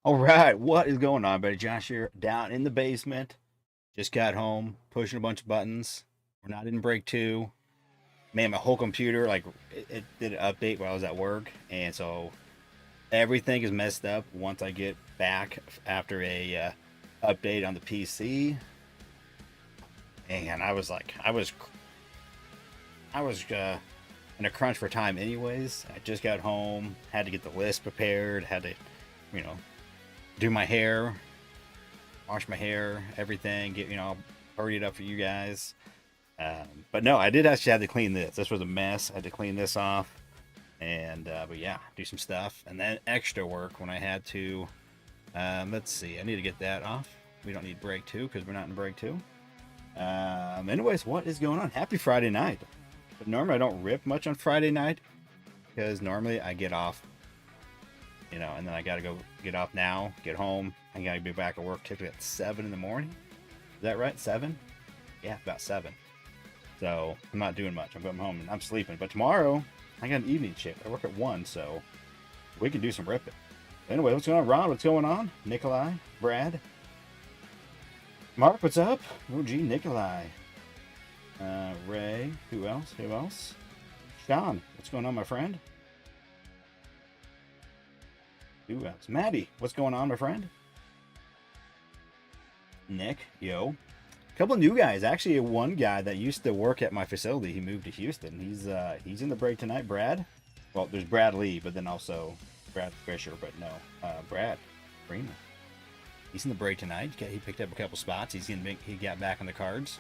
All right, what is going on, buddy? Josh here, down in the basement. Just got home, pushing a bunch of buttons. We're not in break two. Man, my whole computer, like, it did an update while I was at work, and so everything is messed up once I get back after a update on the PC. And I was in a crunch for time, anyways. I just got home, had to get the list prepared, had to, you know, do my hair, wash my hair, everything, get, hurry it up for you guys. But no, I did actually have to clean this. This was a mess. I had to clean this off. And, but yeah, do some stuff. And then extra work when I had to, let's see, I need to get that off. We don't need break two because we're not in break two. Anyways, what is going on? Happy Friday night. But normally I don't rip much on Friday night because normally I get off, and then I got to go get off now, get home. I got to be back at work typically at 7 in the morning. Is that right? 7? Yeah, about 7. So I'm not doing much. I'm going home and I'm sleeping. But tomorrow I got an evening shift. I work at 1, so we can do some ripping. Anyway, what's going on, Ron? What's going on? Nikolai, Brad, Mark, what's up? OG Nikolai, Ray, who else? Who else? Sean, what's going on, my friend? Who else? Maddie, what's going on, my friend? Nick, yo. A couple of new guys. Actually, one guy that used to work at my facility, he moved to Houston. He's in the break tonight. Brad. Well, there's Brad Lee, but then also Brad Fisher. But no, Brad Freeman. He's in the break tonight. He picked up a couple spots. He got back on the cards.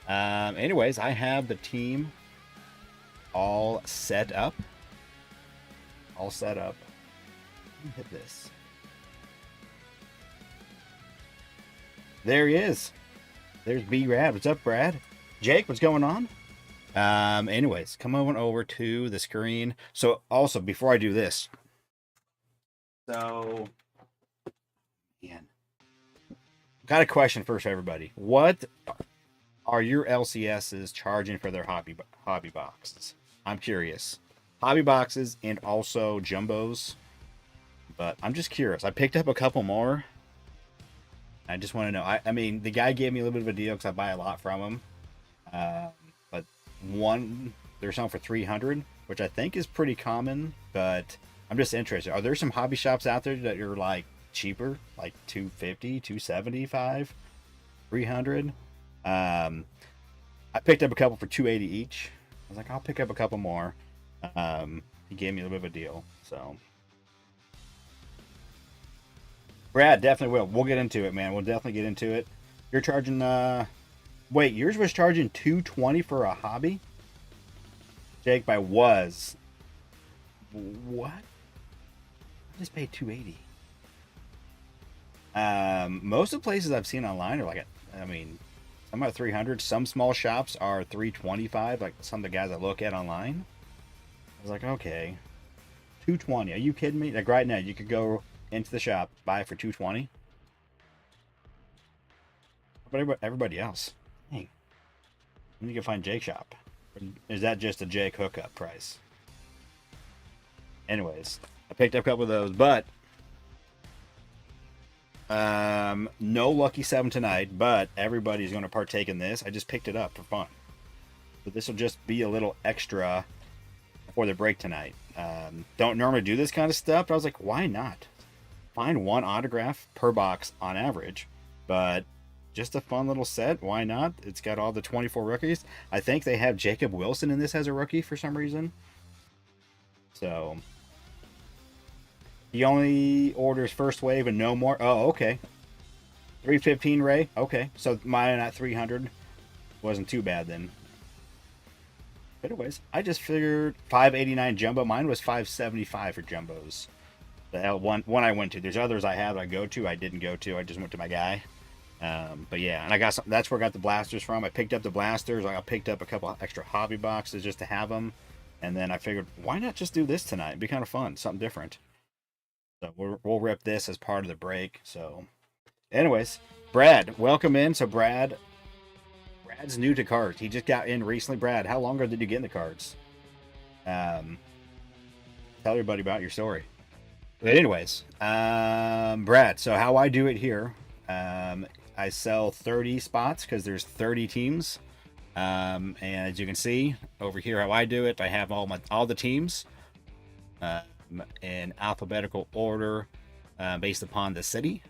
Anyways, I have the team all set up. All set up. Let me hit this. There he is. There's B-Rad. What's up, Brad? Jake, what's going on? Anyways, come on over to the screen. So also, before I do this, man, got a question first for everybody. What are your LCSs charging for their hobby boxes? I'm curious. Hobby boxes and also jumbos. But I'm just curious. I picked up a couple more. I just want to know. I mean, the guy gave me a little bit of a deal because I buy a lot from him. But they're selling for 300, which I think is pretty common. But I'm just interested. Are there some hobby shops out there that are like cheaper, like 250, 275, 300? I picked up a couple for 280 each. I was like, I'll pick up a couple more. He gave me a little bit of a deal, so. Brad, definitely will. We'll get into it, man. We'll definitely get into it. You're charging, wait, yours was charging 220 for a hobby? Jake, by was. What? I just paid 280. Most of the places I've seen online are like, some are 300. Some small shops are 325, like some of the guys I look at online. I was like, okay, 220. Are you kidding me? Like right now, you could go into the shop, buy it for 220. But everybody else, hey, you can find Jake shop. Or is that just a Jake hookup price? Anyways, I picked up a couple of those, but no lucky 7 tonight. But everybody's going to partake in this. I just picked it up for fun, so this will just be a little extra for the break tonight. Don't normally do this kind of stuff, but I was like, why not? Find one autograph per box on average, but just a fun little set. Why not? It's got all the 24 rookies. I think they have Jacob Wilson in this as a rookie for some reason. So he only orders first wave and no more. Oh, okay. 315 Ray. Okay, so mine at 300 wasn't too bad then. But anyways, I just figured 589 jumbo. Mine was 575 for jumbos. The one I went to. There's others I have I go to. I didn't go to. I just went to my guy. But yeah, and I got some. That's where I got the blasters from. I picked up the blasters. I picked up a couple extra hobby boxes just to have them. And then I figured, why not just do this tonight? It'd be kind of fun, something different. So we'll rip this as part of the break. So, anyways, Brad, welcome in. So Brad's new to cards. He just got in recently. Brad, how long ago did you get in the cards? Tell everybody about your story. But anyways, Brad, so how I do it here, I sell 30 spots because there's 30 teams. And as you can see over here, how I do it, I have all the teams in alphabetical order based upon the city,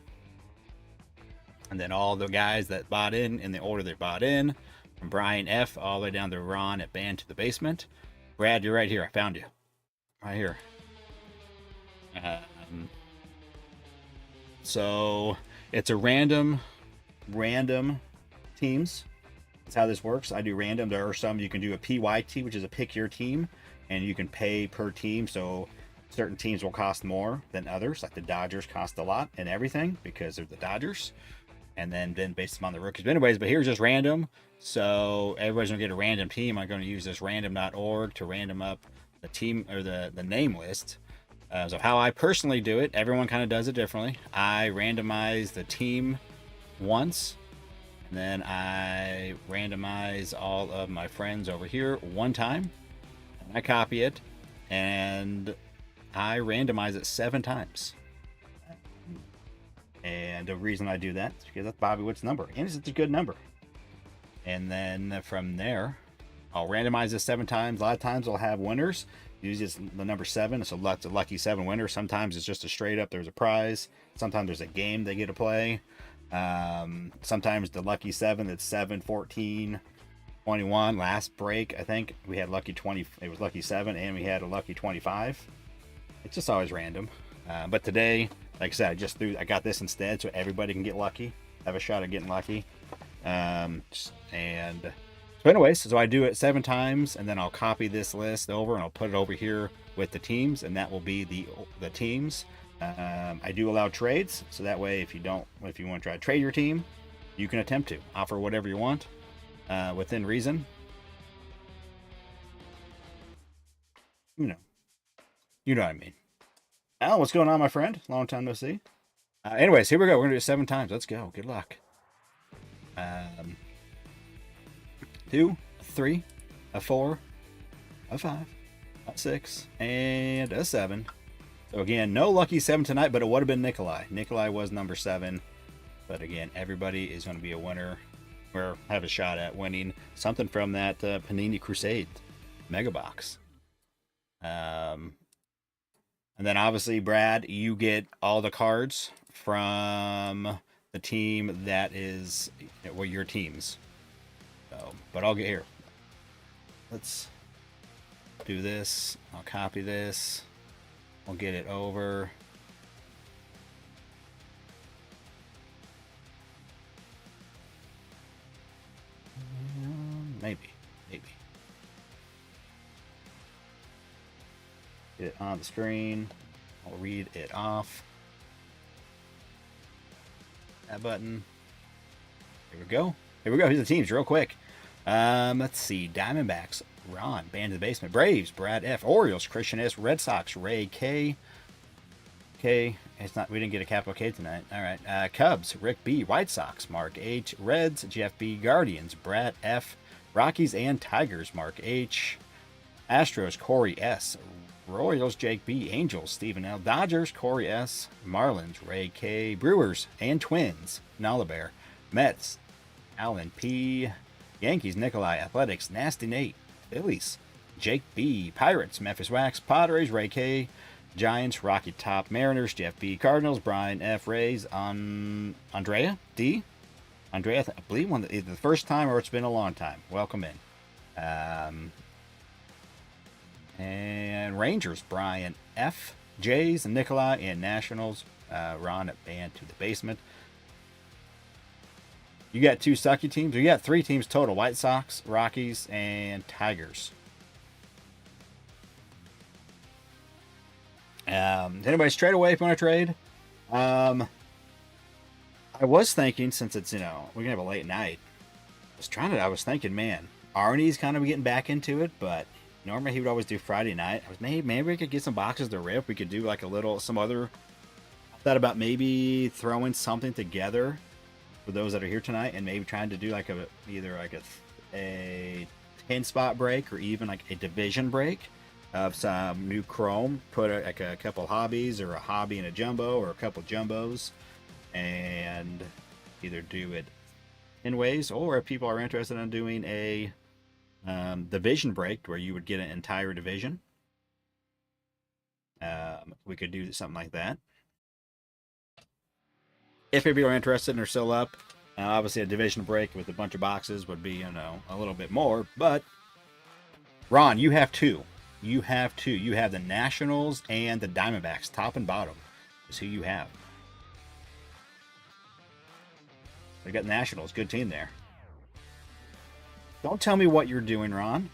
and then all the guys that bought in the order they bought in, from Brian F all the way down to Ron at Band to the Basement. Brad, you're right here. I found you right here. So it's a random teams. That's how this works. I do random. There are some you can do a PYT, which is a pick your team, and you can pay per team. So certain teams will cost more than others. Like the Dodgers cost a lot and everything because they're the Dodgers. And then based upon the rookies. But anyways, but here's just random. So everybody's gonna get a random team. I'm going to use this random.org to random up the team or the name list. So how I personally do it, everyone kind of does it differently. I randomize the team once, and then I randomize all of my friends over here one time, and I copy it, and I randomize it 7 times. And the reason I do that is because that's Bobby Witt's number, and it's a good number. And then from there, I'll randomize it 7 times. A lot of times I'll have winners. Usually it's the number 7. It's a lucky 7 winner. Sometimes it's just a straight up, there's a prize. Sometimes there's a game they get to play. Sometimes the lucky 7, it's 7, 14, 21. Last break, I think we had lucky 20. It was lucky 7, and we had a lucky 25. It's just always random. But today, like I said, I got this instead so everybody can get lucky, have a shot at getting lucky. So anyways, so I do it 7 times, and then I'll copy this list over and I'll put it over here with the teams, and that will be the teams. I do allow trades, so that way if you want to try to trade your team, you can attempt to offer whatever you want within reason. You know what I mean. Al, what's going on, my friend? Long time no see. Anyways, here we go. We're gonna do it 7 times. Let's go. Good luck. 2, 3, a 4, a 5, a 6, and a 7. So again, no lucky 7 tonight, but it would have been Nikolai. Nikolai was number 7. But again, everybody is going to be a winner or have a shot at winning something from that Panini Crusade mega box. And then obviously, Brad, you get all the cards from the team that is your teams. So, but I'll get here. Let's do this. I'll copy this. We'll get it over. Maybe. Get it on the screen. I'll read it off. That button. Here we go. Here's the teams real quick. Let's see. Diamondbacks, Ron, Band to the Basement. Braves, Brad F. Orioles, Christian S. Red Sox, Ray K. We didn't get a capital K tonight. All right. Cubs, Rick B. White Sox, Mark H. Reds, Jeff B. Guardians, Brad F. Rockies and Tigers, Mark H. Astros, Corey S. Royals, Jake B. Angels, Stephen L. Dodgers, Corey S. Marlins, Ray K. Brewers and Twins, Nalabear. Mets, Alan P. Yankees, Nikolai. Athletics, Nasty Nate. Phillies, Jake B. Pirates, Memphis Wax. Padres, Ray K. Giants, Rocky Top. Mariners, Jeff B. Cardinals, Brian F. Rays. Andrea D. Andrea, I believe either the first time or it's been a long time. Welcome in. And Rangers, Brian F. Jays, Nikolai, and Nationals, Ron at Band to the Basement. You got 2 sucky teams. You got 3 teams total: White Sox, Rockies, and Tigers. Anyway, straight away, if you want to trade, I was thinking, since it's we're gonna have a late night. I was thinking, man, Arnie's kind of getting back into it, but normally he would always do Friday night. Maybe we could get some boxes to rip. We could do like I thought about maybe throwing something together for those that are here tonight, and maybe trying to do either a 10 spot break or even like a division break. of some new chrome. Put like a couple hobbies or a hobby and a jumbo or a couple jumbos, and either do it in ways, or if people are interested in doing a division break where you would get an entire division, we could do something like that. If people are interested and are still up, obviously a division break with a bunch of boxes would be, you know, a little bit more. But Ron, you have two. You have two. You have the Nationals and the Diamondbacks, top and bottom, is who you have. We got Nationals, good team there. Don't tell me what you're doing, Ron.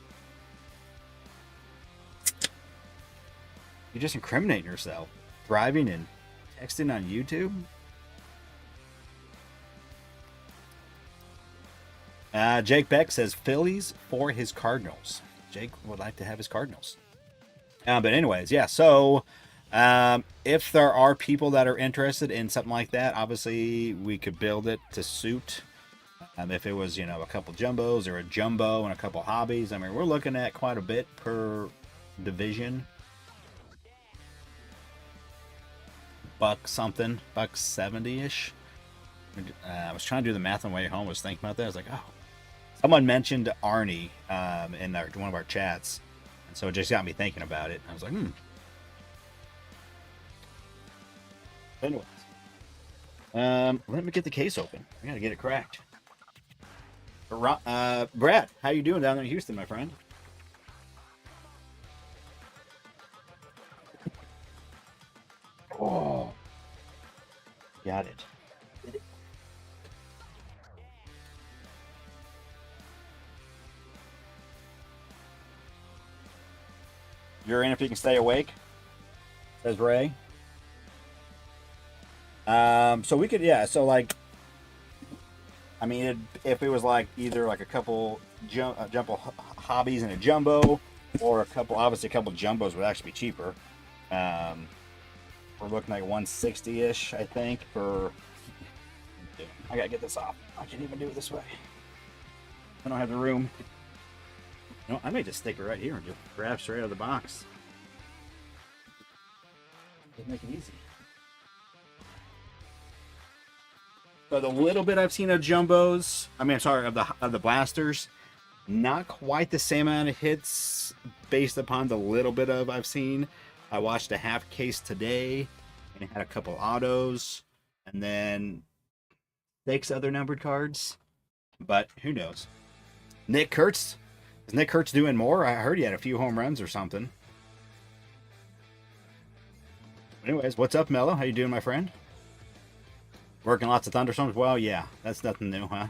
You're just incriminating yourself. Driving and texting on YouTube? Jake Beck says Phillies for his Cardinals. Jake would like to have his Cardinals. But anyways, yeah, so if there are people that are interested in something like that, obviously we could build it to suit. If it was, you know, a couple jumbos or a jumbo and a couple hobbies, I mean, we're looking at quite a bit per division. Buck something, buck 70-ish. I was trying to do the math on the way home. I was thinking about that. I was like, oh. Someone mentioned Arnie in one of our chats, and so it just got me thinking about it. I was like, Anyways, let me get the case open. I gotta get it cracked. Brad, how you doing down there in Houston, my friend? Oh, got it. You're in if you can stay awake, says Ray. So we could, yeah. So like, I mean, if it was like either like a couple jumbo hobbies and a jumbo, or a couple, obviously a couple jumbos would actually be cheaper. We're looking like 160-ish, I think. For I gotta get this off. I can't even do it this way. I don't have the room. No, I may just stick it right here and just grab straight out of the box. Just make it easy. So the little bit I've seen of jumbos, I mean, sorry, of the blasters, not quite the same amount of hits based upon the little bit of I've seen. I watched a half case today, and it had a couple autos, and then 6 other numbered cards. But who knows? Nick Kurtz. Is Nick Kurtz doing more? I heard he had a few home runs or something. Anyways, what's up, Mello? How you doing, my friend? Working lots of thunderstorms? Well, yeah, that's nothing new, huh?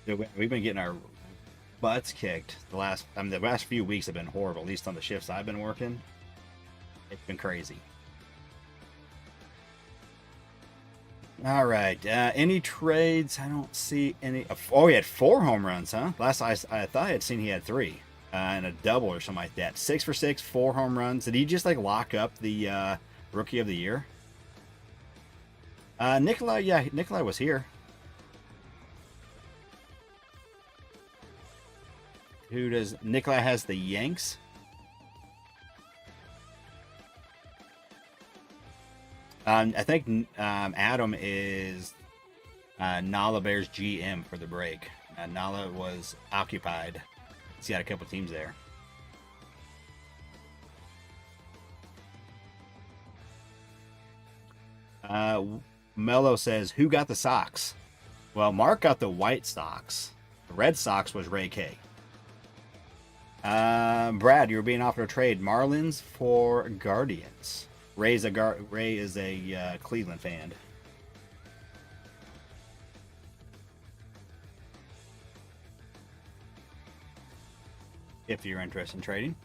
Dude, we've been getting our butts kicked. The last few weeks have been horrible, at least on the shifts I've been working. It's been crazy. All right. Any trades? I don't see any. Oh, he had 4 home runs, huh? Last I thought I had seen he had 3 and a double or something like that. 6 for 6, 4 home runs. Did he just like lock up the rookie of the year? Nikolai, yeah, Nikolai was here. Who does Nikolai has the Yanks? I think Adam is Nala Bear's GM for the break. Nala was occupied. He had a couple teams there. Mello says, who got the socks? Well, Mark got the white socks. The red socks was Ray K. Brad, you were being offered a trade. Marlins for Guardians. Ray is a Cleveland fan. If you're interested in trading.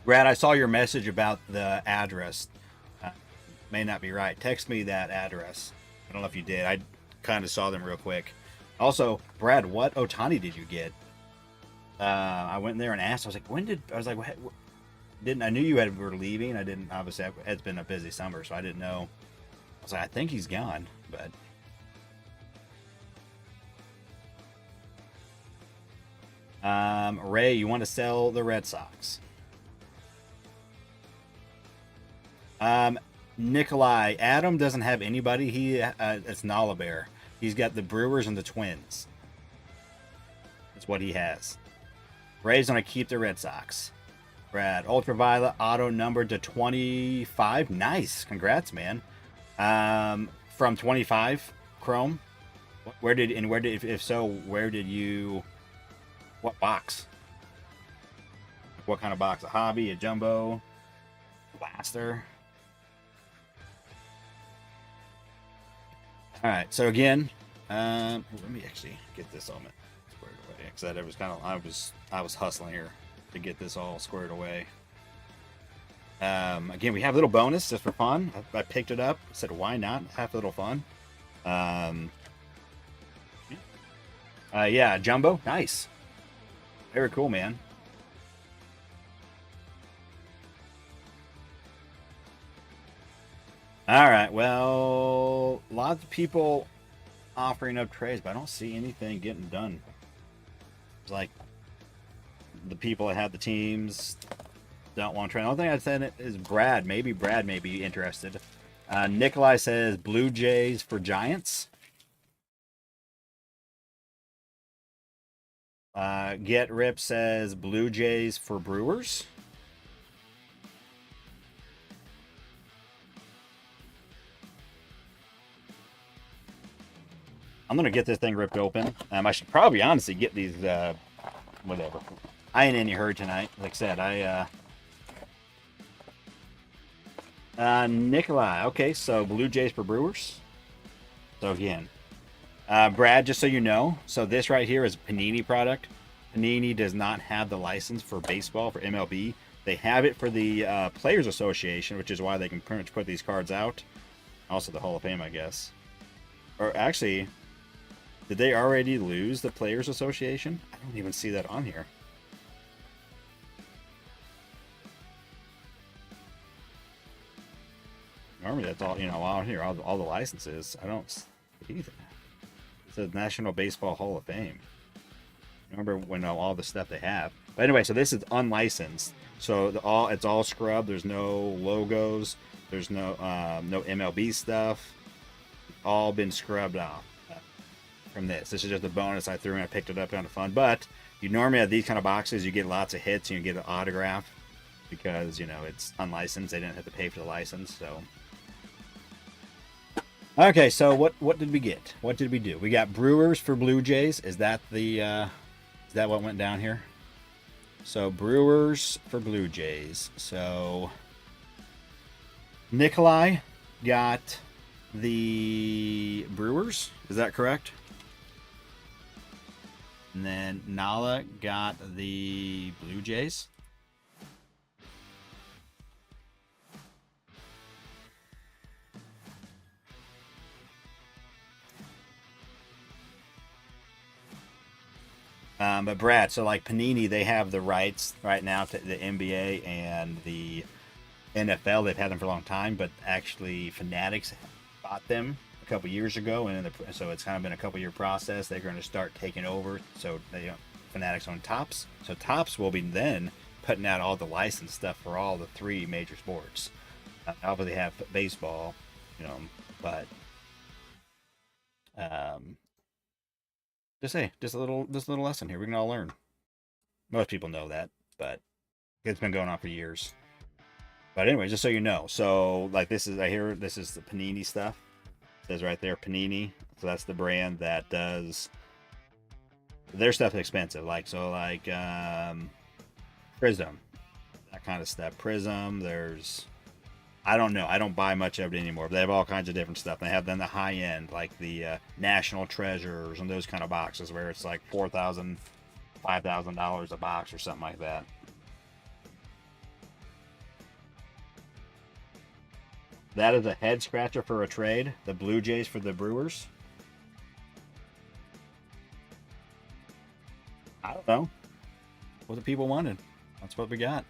Brad, I saw your message about the address. May not be right. Text me that address. I don't know if you did. I kind of saw them real quick. Also, Brad, what Otani did you get? I went in there and asked. I was like, what? I knew you were leaving. I didn't, obviously, it's been a busy summer, so I didn't know. I was like, I think he's gone, but. Ray, you want to sell the Red Sox? Nikolai, Adam doesn't have anybody. It's Nala Bear. He's got the Brewers and the Twins. That's what he has. Ray's gonna keep the Red Sox. Brad, Ultraviolet auto numbered to 25. Nice, congrats, man. From 25, Chrome. If so, where did you? What box? What kind of box? A hobby, a jumbo, blaster. All right. So again, let me actually get this all squared away because that was kind of I was hustling here to get this all squared away. Again, we have a little bonus just for fun. I picked it up. Said, why not have a little fun? Yeah, jumbo, nice, very cool, man. All right, well, lots of people offering up trades, but I don't see anything getting done. It's like the people that have the teams don't want to trade. The only thing I'd say is Brad. Maybe Brad may be interested. Nikolai says Blue Jays for Giants. Get Rip says Blue Jays for Brewers. I'm gonna get this thing ripped open. I should probably honestly get these. Whatever. I ain't in any hurry tonight. Like I said, Nikolai. Okay, so Blue Jays for Brewers. So again, Brad, just so you know, so this right here is a Panini product. Panini does not have the license for baseball, for MLB. They have it for the Players Association, which is why they can pretty much put these cards out. Also the Hall of Fame, I guess. Or actually, did they already lose the Players Association? I don't even see that on here. Normally that's all, on here, all the licenses. I don't see that. It says National Baseball Hall of Fame. Remember when all the stuff they have. But anyway, so this is unlicensed. So it's all scrubbed. There's no logos. There's no MLB stuff. All been scrubbed off from this. This is just a bonus I threw in. I picked it up kind of fun. But you normally have these kind of boxes. You get lots of hits. And you get an autograph because it's unlicensed. They didn't have to pay for the license. So okay, so what did we get? What did we do? We got Brewers for Blue Jays. Is that what went down here? So Brewers for Blue Jays. So Nikolai got the Brewers. Is that correct? And then Nala got the Blue Jays. But Brad, so like Panini, they have the rights right now to the NBA and the NFL. They've had them for a long time, but actually Fanatics bought them a couple years ago, and so it's kind of been a couple-year process. They're going to start taking over. So Fanatics own Topps. So Topps will be then putting out all the licensed stuff for all the three major sports. Obviously, they have baseball, but just a little lesson here. We can all learn. Most people know that, but it's been going on for years. But anyway, just so you know, so like this is the Panini stuff. It says right there, Panini. So that's the brand that does their stuff is expensive. Prism, that kind of stuff. Prism. I don't know. I don't buy much of it anymore. But they have all kinds of different stuff. They have then the high end, like the National Treasures and those kind of boxes where it's like $4,000, $5,000 a box or something like that. That is a head scratcher for a trade. The Blue Jays for the Brewers. I don't know what the people wanted. That's what we got.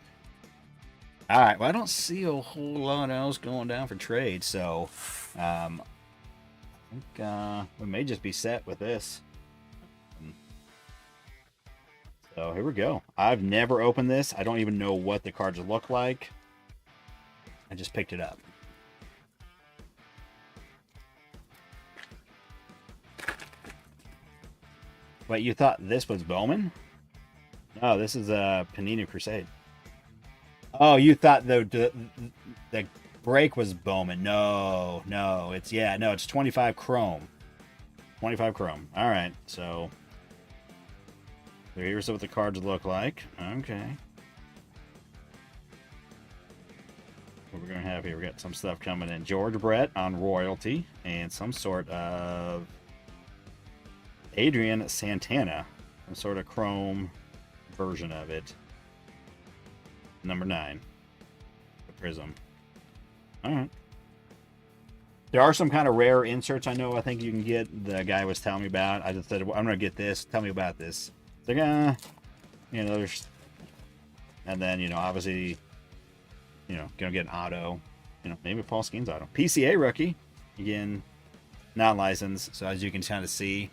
All right. Well, I don't see a whole lot else going down for trade, so I think we may just be set with this. So here we go. I've never opened this. I don't even know what the cards look like. I just picked it up. Wait, you thought this was Bowman? No, this is a Panini Crusade. Oh, you thought the break was Bowman. No, no, it's no, it's 25 chrome. 25 chrome. All right, so here's what the cards look like. Okay. What we're gonna have here, we got some stuff coming in. George Brett on royalty and some sort of Adrian Santana, some sort of chrome version of it. Number 9, the Prism. All right. There are some kind of rare inserts I know. I think you can get. The guy was telling me about. I just said, well, I'm gonna get this. Tell me about this. It's like, you know, there's, and then obviously, gonna get an auto. Maybe Paul Skeens auto. PCA rookie, again, non-licensed. So as you can kind of see,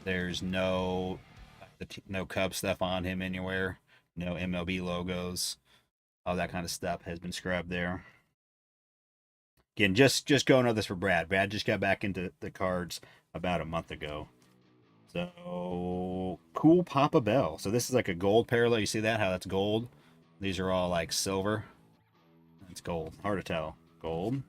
there's no Cubs stuff on him anywhere. No MLB logos. All that kind of stuff has been scrubbed there. Again, just going over this for Brad. Brad just got back into the cards about a month ago. So cool Papa Bell. So this is like a gold parallel. You see that? How that's gold? These are all like silver. It's gold. Hard to tell. Gold.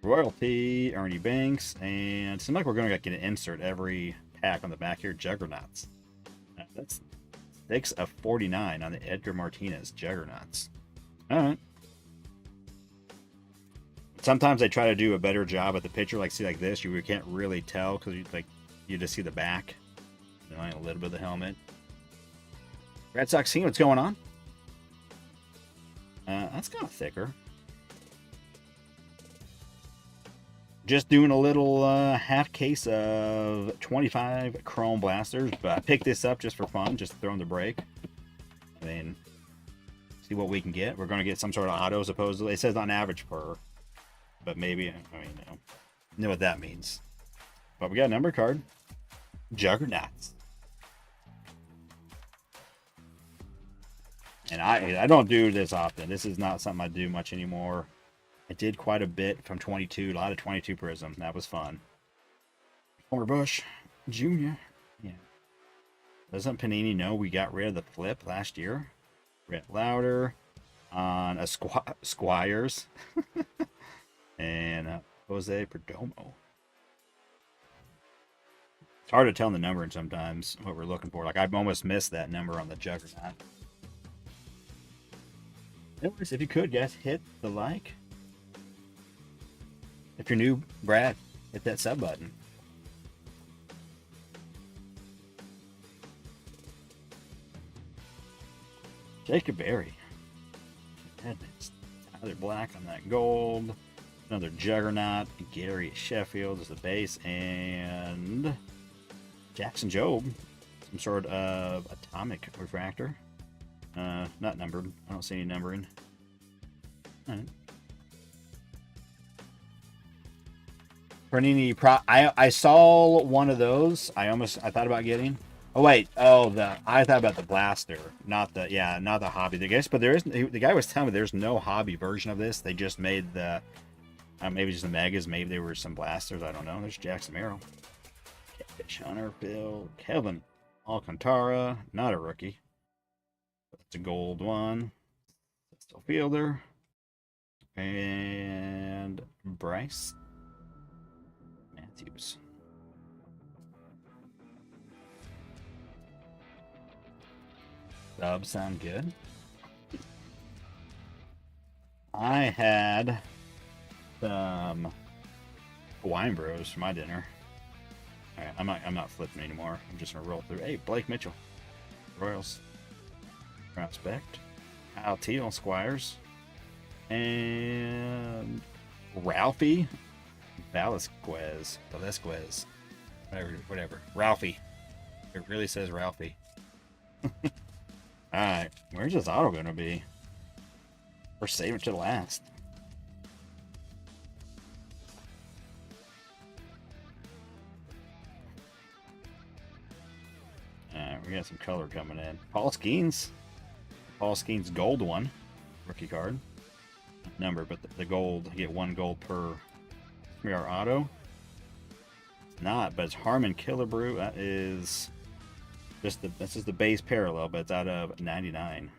Royalty, Ernie Banks, and it seems like we're going to get an insert every pack on the back here. Juggernauts. That's 6 of 49 on the Edgar Martinez Juggernauts. All right. Sometimes I try to do a better job at the picture, like see like this. You can't really tell because you just see the back, a little bit of the helmet. Red Sox seeing what's going on. That's kind of thicker. Just doing a little half case of 25 Chrome Blasters, but I picked this up just for fun, just throwing the break. I mean, see what we can get. We're going to get some sort of auto, supposedly. It says on average per, but maybe, know what that means. But we got a number card. Juggernauts. And I don't do this often. This is not something I do much anymore. I did quite a bit from 22, a lot of 22 Prism. That was fun. Homer Bush Jr. Yeah. Doesn't Panini know we got rid of the flip last year? Brett Louder on a Squires. And Jose Perdomo. It's hard to tell in the numbering sometimes what we're looking for. Like I've almost missed that number on the Juggernaut. Anyways, if you could, guys, hit the like. If you're new, Brad, hit that sub button. Jacob Berry. Another black on that gold. Another Juggernaut. Gary Sheffield is the base. And Jackson Jobe. Some sort of atomic refractor. Not numbered. I don't see any numbering. All right. Panini I saw one of those. I thought about getting. Oh wait, I thought about the blaster, not the hobby. The guy was telling me there's no hobby version of this. They just made the maybe just the megas. Maybe there were some blasters. I don't know. There's Jackson Merrill, Catfish Hunter, Bill, Kevin Alcantara, not a rookie. That's a gold one. Still Fielder and Bryce Matthews. Subs sound good. I had some Hawaiian Bros for my dinner. All right, I'm not flipping anymore. I'm just gonna roll through. Hey, Blake Mitchell, Royals, Prospect, Kyle Teal, Squires, and Ralphie Velasquez, whatever. Ralphie. It really says Ralphie. Alright, where's this auto gonna be? We're saving it to the last. Alright, we're We got some color coming in. Paul Skeens. Paul Skeens gold one. Rookie card. Number, but the gold, you get 1 gold per our auto. It's not, but it's Harmon Killebrew. That is just this is the base parallel, but it's out of 99.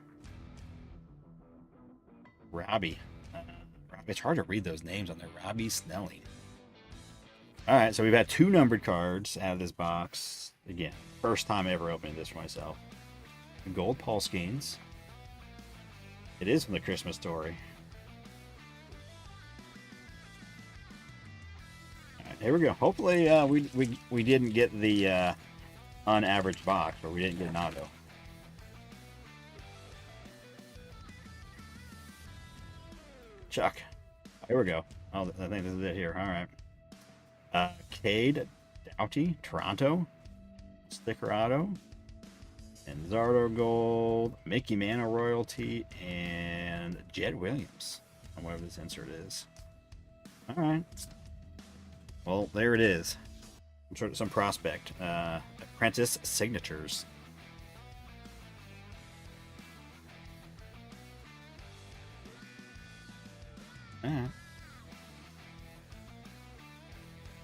Robbie. It's hard to read those names on there. Robbie Snelling. All right, so we've had 2 numbered cards out of this box. Again, first time ever opening this for myself. Gold Paul Skeens. It is from the Christmas Story. All right, here we go. Hopefully, we didn't get the unaveraged box, or we didn't get an auto. Chuck. Here we go. Oh, I think this is it here. All right. Cade Doughty, Toronto. Sticker auto. And Zardo Gold. Mickey Mantle Royalty. And Jed Williams. On whatever this insert is. All right. Well, there it is. I'm sure some prospect. Apprentice Signatures.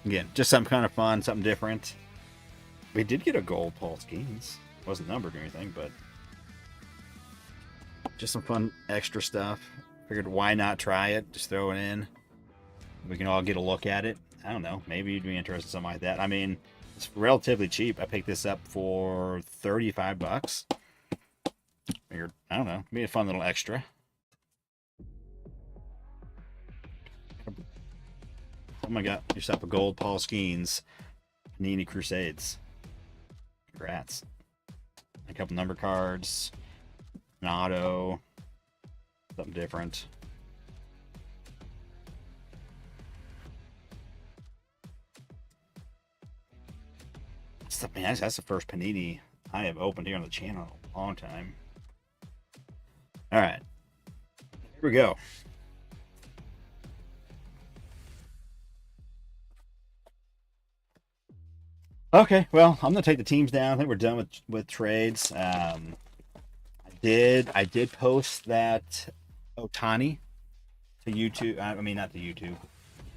Again, just something kind of fun, something different. We did get a gold Paul Skeens. Wasn't numbered or anything, but just some fun extra stuff. Figured why not try it? Just throw it in. We can all get a look at it. I don't know. Maybe you'd be interested in something like that. I mean, it's relatively cheap. I picked this up for 35 bucks. Figured, I don't know, maybe a fun little extra. Someone got yourself a gold Paul Skeens Panini Crusades. Congrats. A couple number cards, an auto, something different. Man, that's the first Panini I have opened here on the channel in a long time. All right, here we go. Okay, well, I'm gonna take the teams down. I think we're done with trades. I did post that Otani to YouTube. I mean, not to YouTube,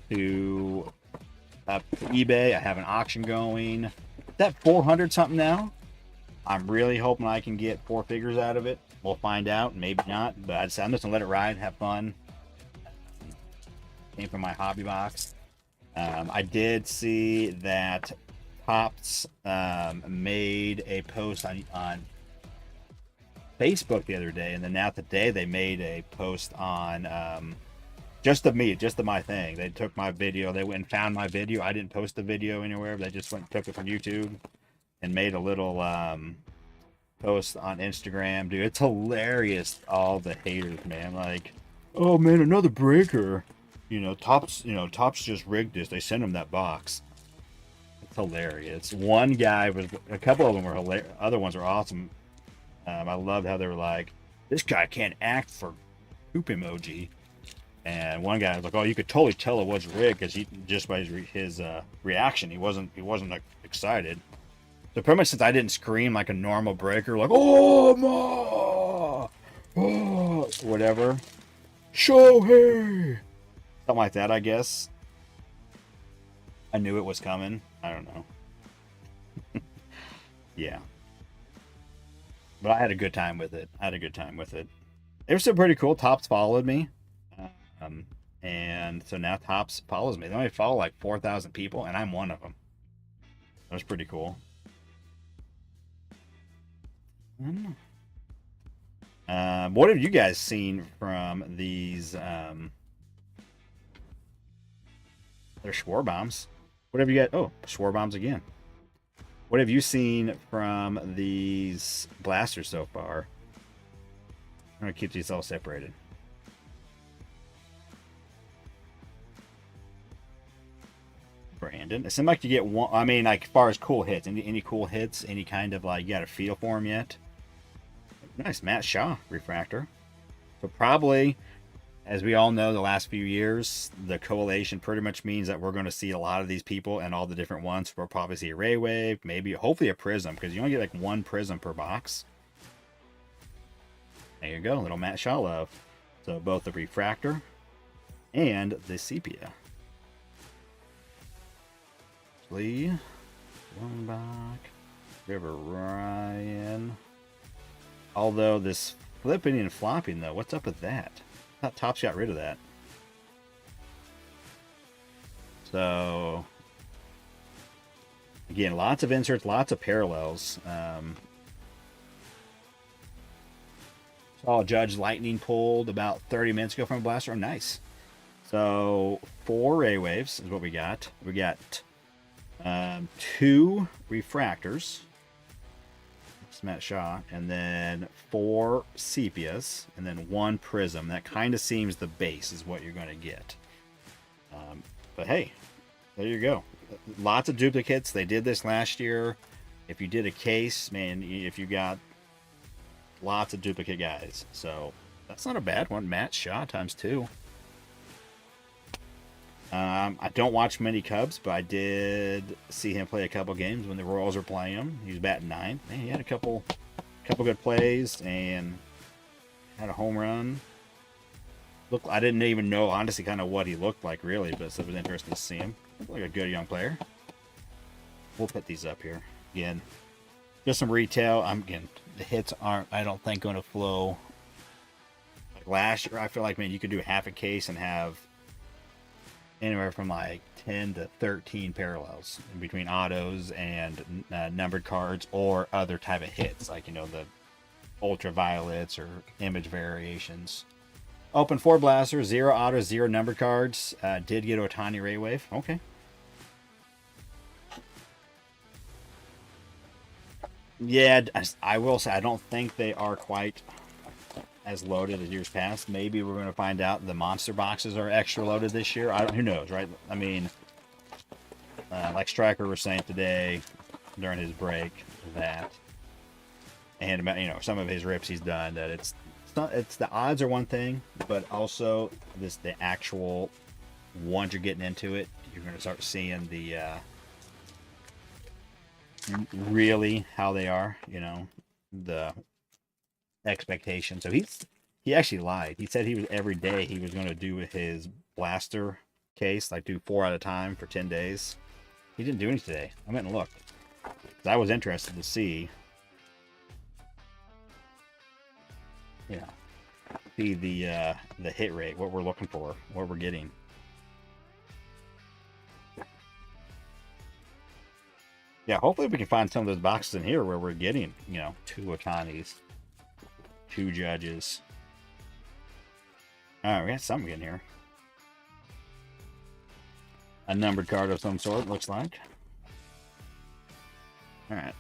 to eBay. I have an auction going. That 400 something now. I'm really hoping I can get 4 figures out of it. We'll find out, maybe not, but I'm just gonna let it ride, have fun. Came from my hobby box. I did see that Topps made a post on Facebook the other day, and then now today they made a post on just of me, just of my thing. They took my video, they went and found my video. I didn't post the video anywhere, but they just went and took it from YouTube and made a little post on Instagram. Dude, it's hilarious, all the haters, man. Like, oh man, another breaker. Topps just rigged this. They sent him that box. It's hilarious. One guy was, a couple of them were hilarious. Other ones are awesome. I loved how they were like, this guy can't act for poop emoji. And one guy was like, "Oh, you could totally tell it was rigged because he just by his reaction, he wasn't like excited." So pretty much since I didn't scream like a normal breaker, like "Oh ma, oh," whatever, Shohei, something like that, I guess. I knew it was coming. I don't know. Yeah, but I had a good time with it. It was still pretty cool. Topps followed me. And so now Topps follows me. They only follow like 4,000 people, and I'm one of them. That was pretty cool. What have you guys seen from these? They're Schwarbombs. What have you got? Oh, Schwarbombs again. What have you seen from these blasters so far? I'm gonna keep these all separated. Brandon, it seemed like you get one. I mean, like as far as cool hits, any cool hits, any kind of like you got a feel for them yet? Nice Matt Shaw refractor. So probably As we all know, the last few years, the coalition pretty much means that we're going to see a lot of these people and all the different ones. We'll probably see a ray wave, maybe, hopefully a prism, because you only get like one prism per box. There you go, little Matt Shaw love. So both the refractor and the sepia. Lee, one back, River Ryan. Although this flipping and flopping though, what's up with that? I thought Topps got rid of that. So again, lots of inserts, lots of parallels. Saw Judge Lightning pulled about 30 minutes ago from a blaster. Oh, nice. So 4 ray waves is what we got. We got 2 refractors. Matt Shaw, and then 4 sepias, and then 1 prism. That kind of seems the base is what you're going to get. But hey, there you go. Lots of duplicates. They did this last year. If you did a case, man, if you got lots of duplicate guys. So that's not a bad one. Matt Shaw times 2. I don't watch many Cubs, but I did see him play a couple games when the Royals were playing him. He was batting 9. Man, he had a couple good plays and had a home run. Look, I didn't even know honestly kind of what he looked like really, but it was interesting to see him. Looked like a good young player. We'll put these up here again. Just some retail. Again, the hits aren't, I don't think, going to flow like last year. I feel like, man, you could do half a case and have anywhere from like 10 to 13 parallels in between autos and numbered cards or other type of hits, like, you know, the ultraviolets or image variations. Open 4 blasters, 0 autos, 0 numbered cards. Did get Otani Ray Wave. Okay. Yeah, I will say I don't think they are quite as loaded as years past. Maybe we're going to find out the monster boxes are extra loaded this year. Who knows, right? I mean, like Striker was saying today during his break that, and about, you know, some of his rips he's done, that it's the odds are one thing, but also the actual, once you're getting into it, you're going to start seeing the really how they are, you know, the expectation. So he actually lied. He said he was every day he was going to do his blaster case, like do 4 at a time for 10 days. He didn't do any today. I went and looked. I was interested to see, you know, see the hit rate, what we're looking for, what we're getting. Yeah, hopefully we can find some of those boxes in here where we're getting, you know, 2 Otanis, 2 Judges. All right, we got something in here. A numbered card of some sort, looks like. All right.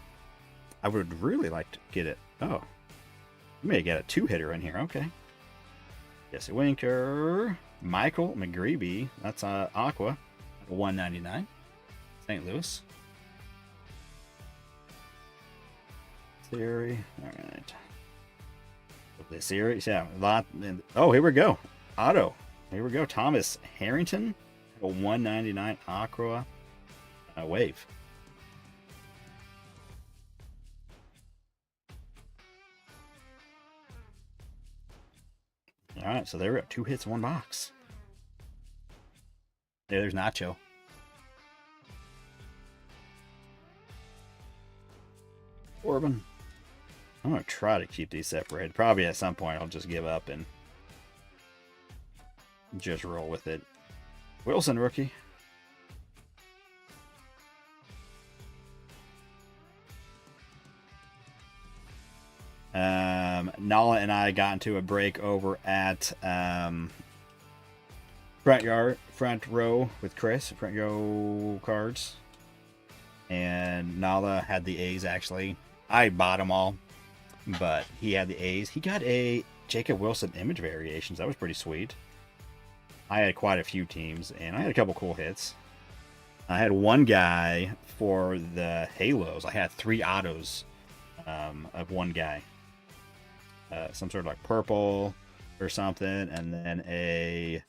I would really like to get it. Oh. We may get a 2-hitter in here. Okay. Jesse Winker. Michael McGreevy. That's Aqua. $1.99. St. Louis. Theory. All right. The series, yeah, a lot. Oh, here we go. Auto. Here we go. Thomas Harrington, a $1.99 Aqua Wave. All right, so there we go. 2 hits, 1 box. Yeah, there's Nacho. Corbin. I'm going to try to keep these separated. Probably at some point I'll just give up and just roll with it. Wilson, rookie. Nala and I got into a break over at front row with Chris, front row cards. And Nala had the A's actually. I bought them all, but he had the A's. He got a Jacob Wilson image variations. That was pretty sweet. I had quite a few teams, and I had a couple cool hits. I had one guy for the Halos. I had 3 autos of one guy. Some sort of like purple, or something, and then a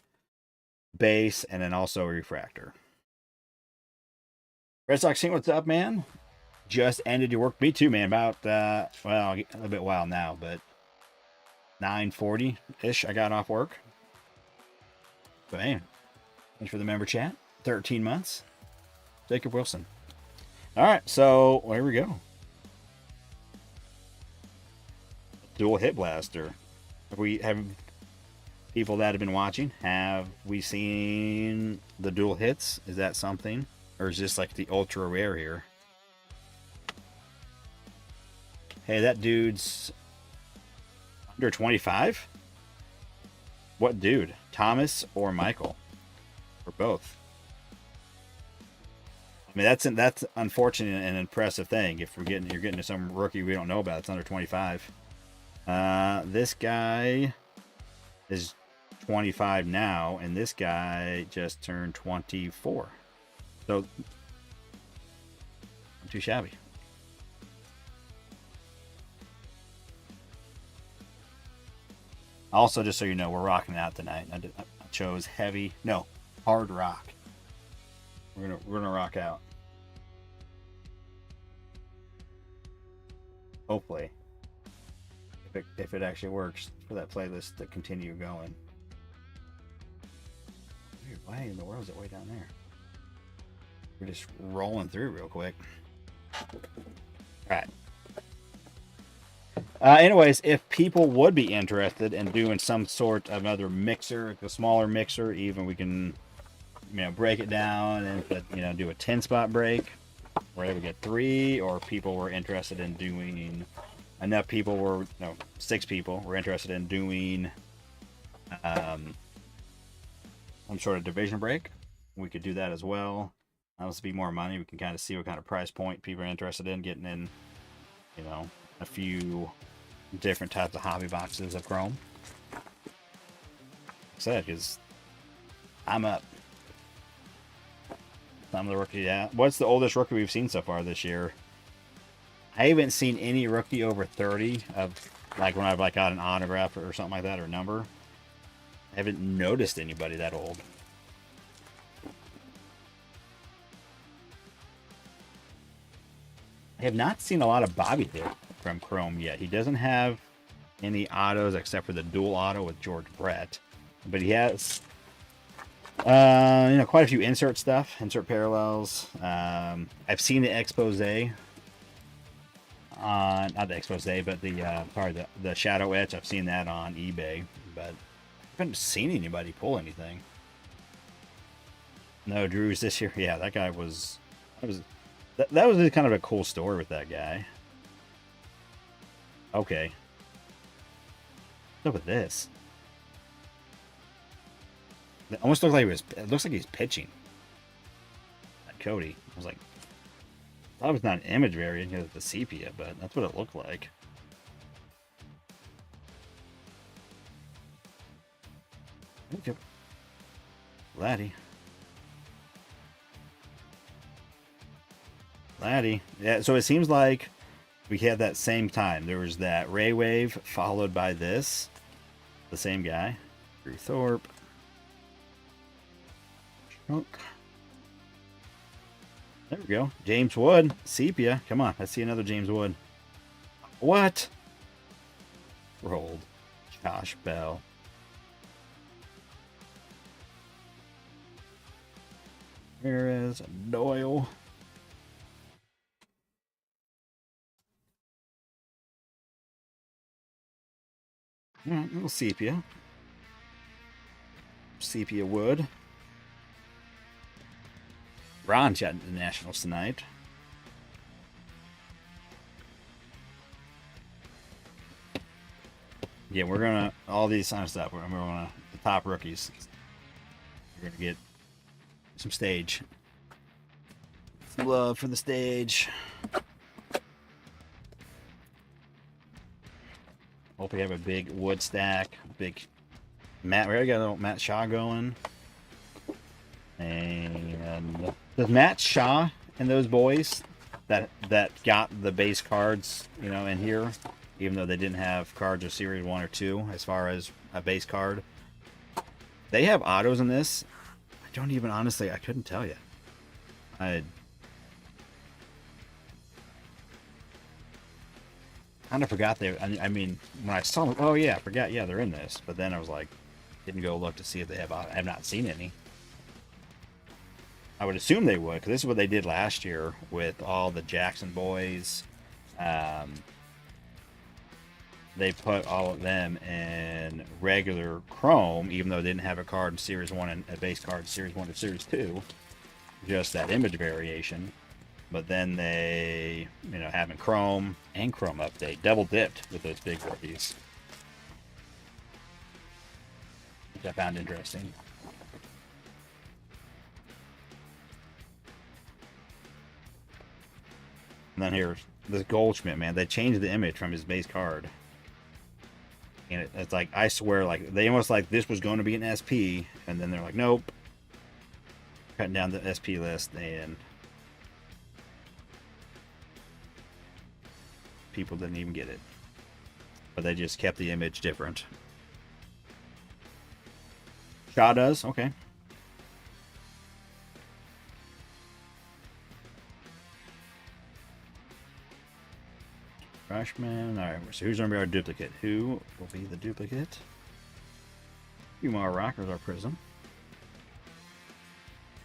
base, and then also a refractor. Red Sox King, what's up, man? Just ended your work. Me too, man. About well, a little bit while now, but 9:40 ish. I got off work. But man, thanks for the member chat. 13 months. Jacob Wilson. All right, so here we go. Dual hit blaster. Have people that have been watching, have we seen the dual hits? Is that something, or is this like the ultra rare here? Hey, that dude's under 25. What dude? Thomas or Michael, or both? I mean, that's unfortunate and impressive thing. If you're getting to some rookie we don't know about, it's under 25. This guy is 25 now, and this guy just turned 24. So, not too shabby. Also, just so you know, we're rocking out tonight. I chose hard rock. We're gonna rock out. Hopefully, if it actually works for that playlist to continue going. Weird, why in the world is it way down there? We're just rolling through real quick. All right. Anyways, if people would be interested in doing some sort of another mixer, a smaller mixer, even we can, break it down and do a 10-spot break where we get 3, or people were interested in doing, enough people were, 6 people were interested in doing some sort of division break. We could do that as well. That'll be more money. We can kind of see what kind of price point people are interested in getting in, a few different types of hobby boxes of Chrome. Like I said, because I'm up. I'm the rookie. Yeah. What's the oldest rookie we've seen so far this year? I haven't seen any rookie over 30 of like when I've got an autograph or something like that, or number. I haven't noticed anybody that old. I have not seen a lot of Bobby hit from Chrome yet. He doesn't have any autos except for the dual auto with George Brett, but he has quite a few insert parallels. I've seen the expose on, not the expose, but the shadow etch. I've seen that on eBay, but I haven't seen anybody pull anything. No Drews this year. Yeah, that guy was that was kind of a cool story with that guy. Okay. What's up with this? It almost looks like it looks like he's pitching. That Cody. I was like, I thought it was not an image variant because of the sepia, but that's what it looked like. Okay. Laddie. Yeah, so it seems like we had that same time. There was that Ray Wave followed by this. The same guy. Drew Thorpe. There we go. James Wood. Sepia. Come on. Let's see another James Wood. What? Rolled. Josh Bell. Perez. Doyle. Alright, little sepia. Sepia Wood. Ron chatting to the Nationals tonight. Yeah, we're gonna all these kind of stuff. We're gonna the top rookies. We're gonna get some stage. Some love for the stage. Hope we have a big wood stack. Big Matt. We already got a little Matt Shaw going. And does Matt Shaw and those boys that got the base cards, in here, even though they didn't have cards of Series 1 or 2 as far as a base card. They have autos in this. I don't even, honestly, I couldn't tell you. I kind of forgot they, I mean, when I saw them, oh yeah, I forgot, yeah, they're in this. But then I was like, didn't go look to see if they have, I have not seen any. I would assume they would, because this is what they did last year with all the Jackson boys. They put all of them in regular Chrome, even though they didn't have a card in Series 1 and a base card in Series 1 to Series 2. Just that image variation. But then they, you know, having Chrome and Chrome update. Double dipped with those big rookies. Which I found interesting. And then here's this Goldschmidt, man. They changed the image from his base card. And it's like, I swear, like, they almost like this was going to be an SP. And then they're like, nope. Cutting down the SP list. And people didn't even get it. But they just kept the image different. Shaw does? Okay. Freshman. Alright, so who's going to be our duplicate? Who will be the duplicate? Umar Rockers, our Prism.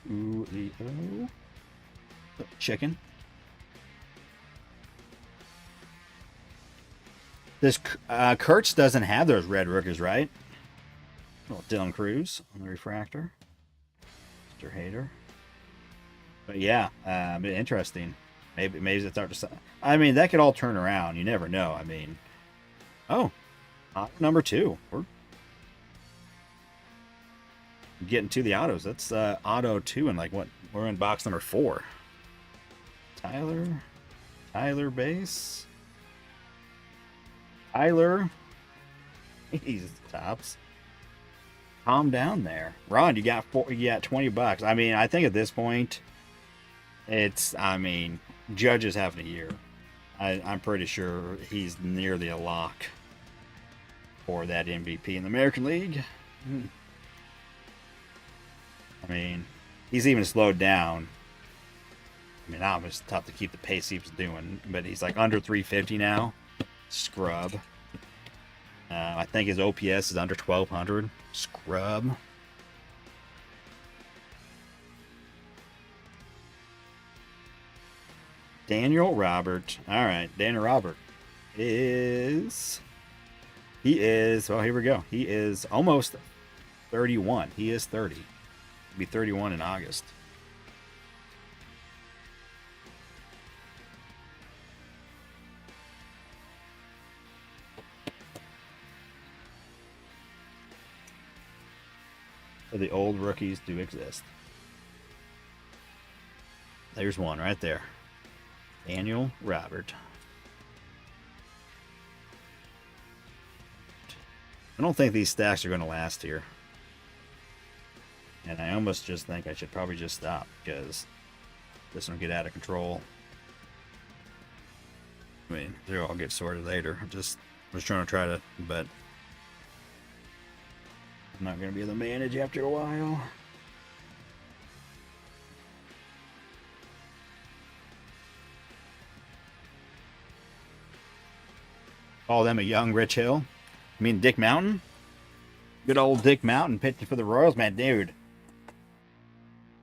Julio. Chicken. This Kurtz doesn't have those red rookies, right? Well, Dylan Cruz on the refractor. Mr. Hader. But yeah, interesting. Maybe it's start to. I mean, that could all turn around. You never know. I mean, oh, number 2. We're getting to the autos. That's auto 2, and like what? We're in box number 4. Tyler base. Tyler. He's tops. Calm down there, Ron. You got $20. I mean, I think at this point, it's. I mean, Judge is having a year. I'm pretty sure he's nearly a lock for that MVP in the American League. I mean, he's even slowed down. I mean, now it's tough to keep the pace he was doing, but he's like under 350 now. Scrub. I think his OPS is under 1200. Scrub. Daniel Robert. All right, Daniel Robert is. He is. Well, here we go. He is almost 31. He is 30. He'll be 31 in August. So the old rookies do exist. There's one right there. Daniel Robert. I don't think these stacks are going to last here. And I almost just think I should probably just stop because this will get out of control. I mean, they'll all get sorted later. I was trying to but I'm not going to be able to manage after a while. Call them a young Rich Hill. I mean, Dick Mountain? Good old Dick Mountain pitching for the Royals, man, dude.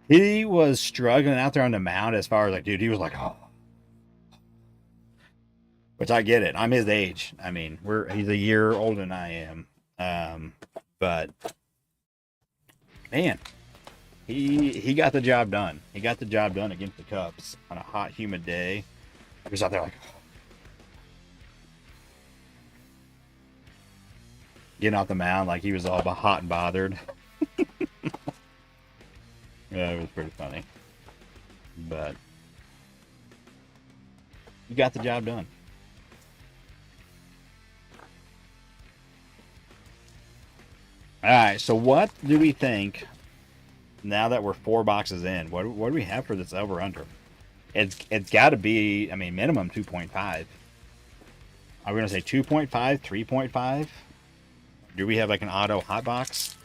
He was struggling out there on the mound as far as like, dude, he was like, oh. Which I get it. I'm his age. I mean, he's a year older than I am. But man, he got the job done. He got the job done against the Cubs on a hot, humid day. He was out there like, getting off the mound like he was all hot and bothered. Yeah, it was pretty funny. But he got the job done. Alright, so what do we think now that we're 4 boxes in? What do we have for this over under? It's got to be, I mean, minimum 2.5. Are we going to say 2.5, 3.5? Do we have like an auto hot box?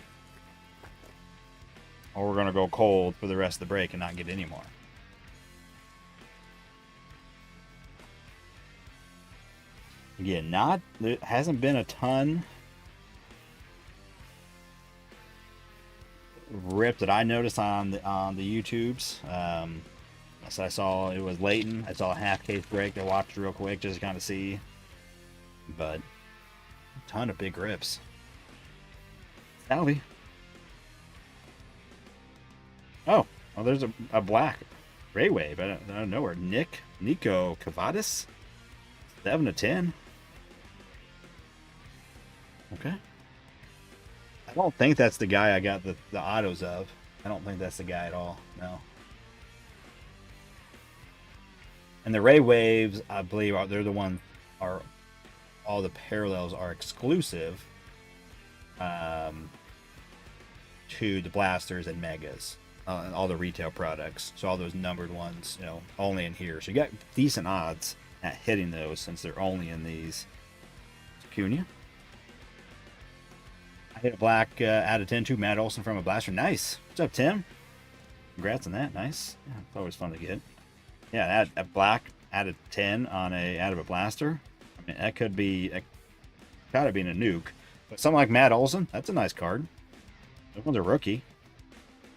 Or we're going to go cold for the rest of the break and not get any more? Again, there hasn't been a ton rip that I noticed on the YouTubes. So I saw it was Leighton. I saw a half case break. I watched real quick just to kind of see, but a ton of big rips. Salvi. Oh, well, there's a black Ray Wave. I don't know where. Nico Cavadis, 7 of 10. Okay. I don't think that's the guy I got the autos of. I don't think that's the guy at all. No. And the Ray Waves, I believe, they're the ones are all the parallels are exclusive to the blasters and megas, and all the retail products. So all those numbered ones, only in here. So you got decent odds at hitting those since they're only in these. Cunha. I hit a black out of 10 to Matt Olson from a blaster. Nice. What's up, Tim? Congrats on that. Nice. Yeah, it's always fun to get. Yeah, a black out of 10 on out of a blaster. I mean, that could be gotta be in a nuke. But something like Matt Olson, that's a nice card. That one's a rookie.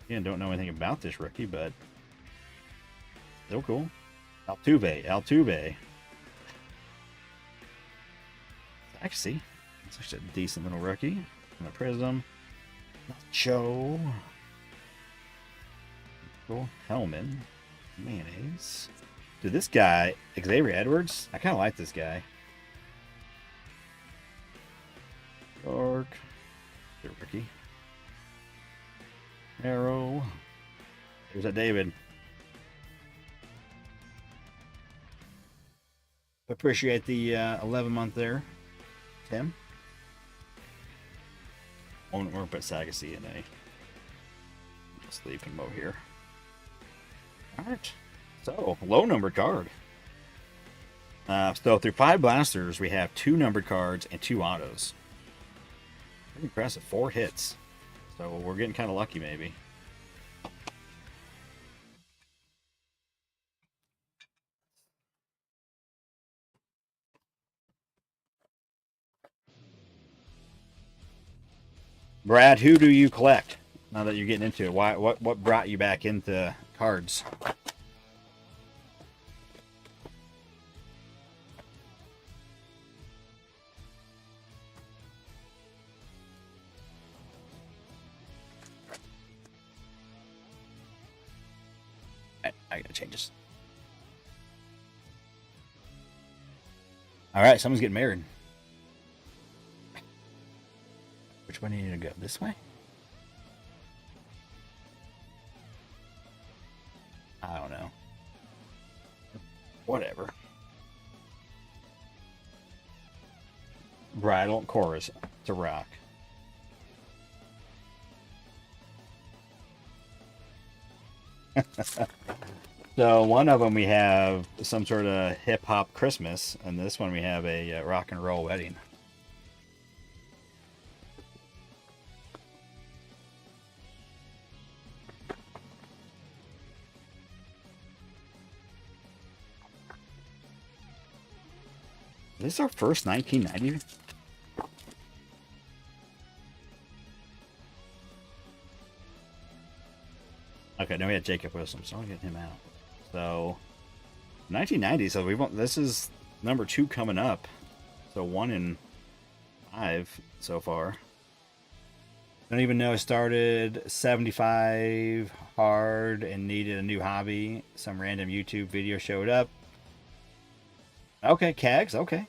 Again, don't know anything about this rookie, but still cool. Altuve. Actually, it's actually a decent little rookie. And a Prism. Joe. Cool. Hellman. Mayonnaise. Dude, this guy, Xavier Edwards, I kind of like this guy. York. Good rookie. Arrow. There's that David. Appreciate the 11 month there, Tim. We'll put Sagassi in a sleeping mode here. Alright. So, low numbered card. So through 5 blasters, we have 2 numbered cards and 2 autos. Pretty impressive. 4 hits. So we're getting kind of lucky, maybe. Brad, who do you collect now that you're getting into it? What brought you back into cards? I gotta change this. All right, someone's getting married. Which way do you need to go? This way? I don't know. Whatever. Bridal chorus to rock. So one of them we have some sort of hip hop Christmas, and this one we have a rock and roll wedding. Is this our first 1990? Okay, now we had Jacob Wilson, so I'll get him out. So 1990. So this is number 2 coming up. So 1 in 5 so far. Don't even know. Started 75 hard and needed a new hobby. Some random YouTube video showed up. Okay, Cags. Okay.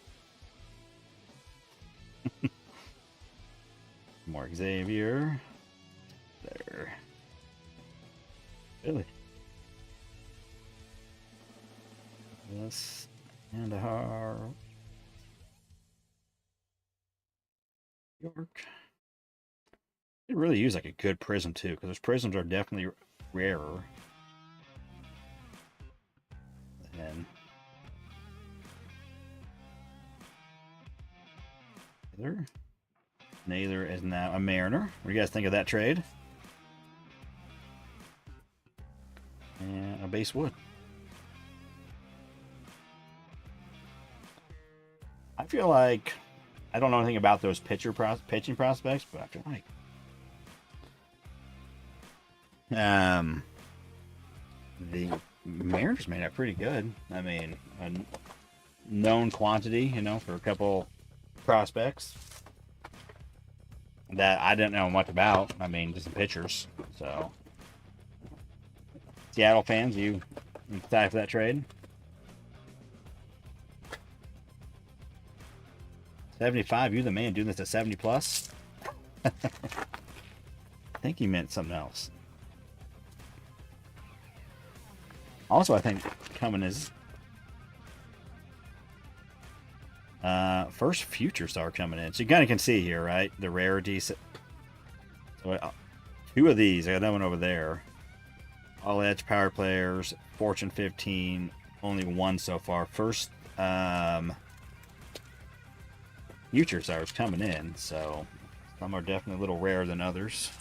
More Xavier. There. Really? This and a har. York. You really use like a good prism too, because those prisms are definitely rarer. And Naylor is now a Mariner. What do you guys think of that trade? And a base wood. I feel like I don't know anything about those pitching prospects, but I feel like the Mariners made that pretty good. I mean, a known quantity, you know, for a couple prospects that I didn't know much about. I mean, just the pitchers. So, Seattle fans, you excited for that trade? 75, you the man doing this at 70 plus? I think he meant something else. Also, I think coming is first future star coming in. So you kind of can see here, right? The rarities. So, two of these. I got that one over there. All edge power players. Fortune 15. Only one so far. First future stars coming in. So some are definitely a little rarer than others.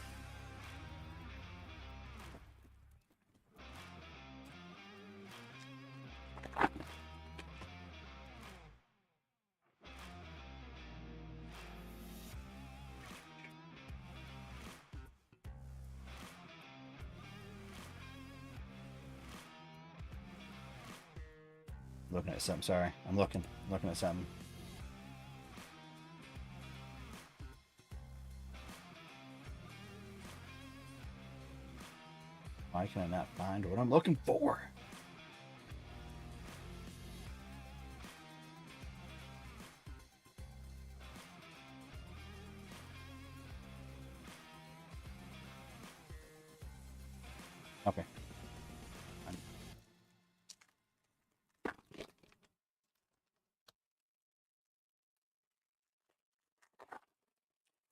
Looking at something. Sorry, I'm looking at something. Why can I not find what I'm looking for? Okay.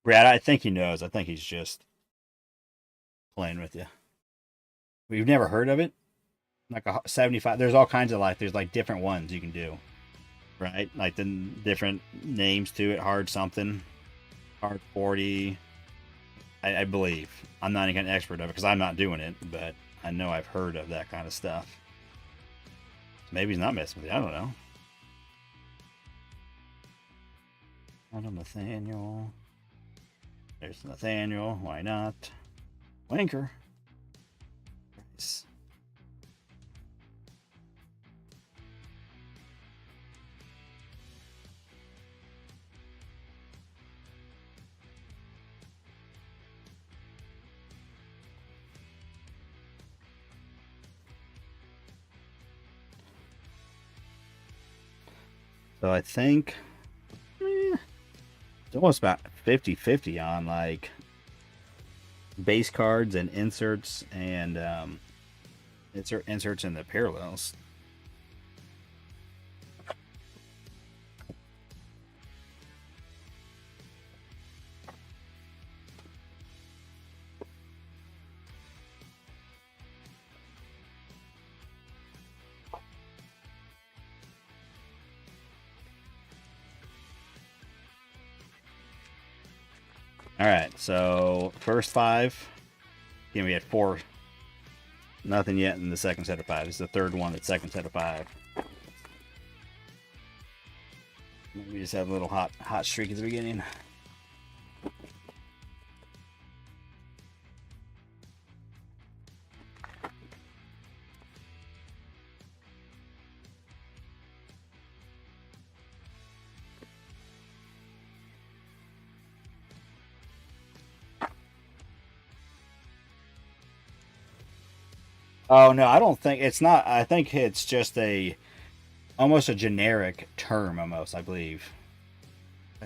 Brad, I think he knows. I think he's just playing with you. We've never heard of it. Like a 75. There's all kinds of there's like different ones you can do, right? Like the different names to it. Hard something, hard 40. I believe. I'm not any kind of expert of it because I'm not doing it, but I know I've heard of that kind of stuff. Maybe he's not messing with you. I don't know. Nathaniel. There's Nathaniel. Why not? Wanker. Nice. So I think it's almost about 50-50 on like base cards and inserts and inserts in the parallels. All right, so first 5. Again, we had 4. Nothing yet in the second set of 5. It's the third one, the second set of 5. We just have a little hot streak at the beginning. Oh no, I don't think it's not. I think it's just almost a generic term, almost. I believe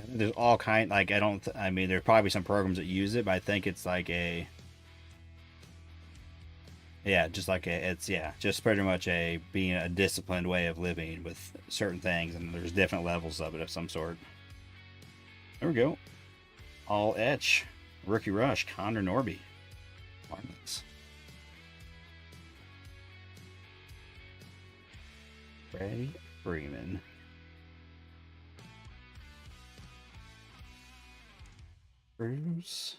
there's all kind. Like I don't. I mean, there's probably some programs that use it, but I think it's like just like it's just pretty much being a disciplined way of living with certain things, and there's different levels of it of some sort. There we go. All etch, rookie rush, Connor Norby, Marlins. Freddie Freeman. Bruce.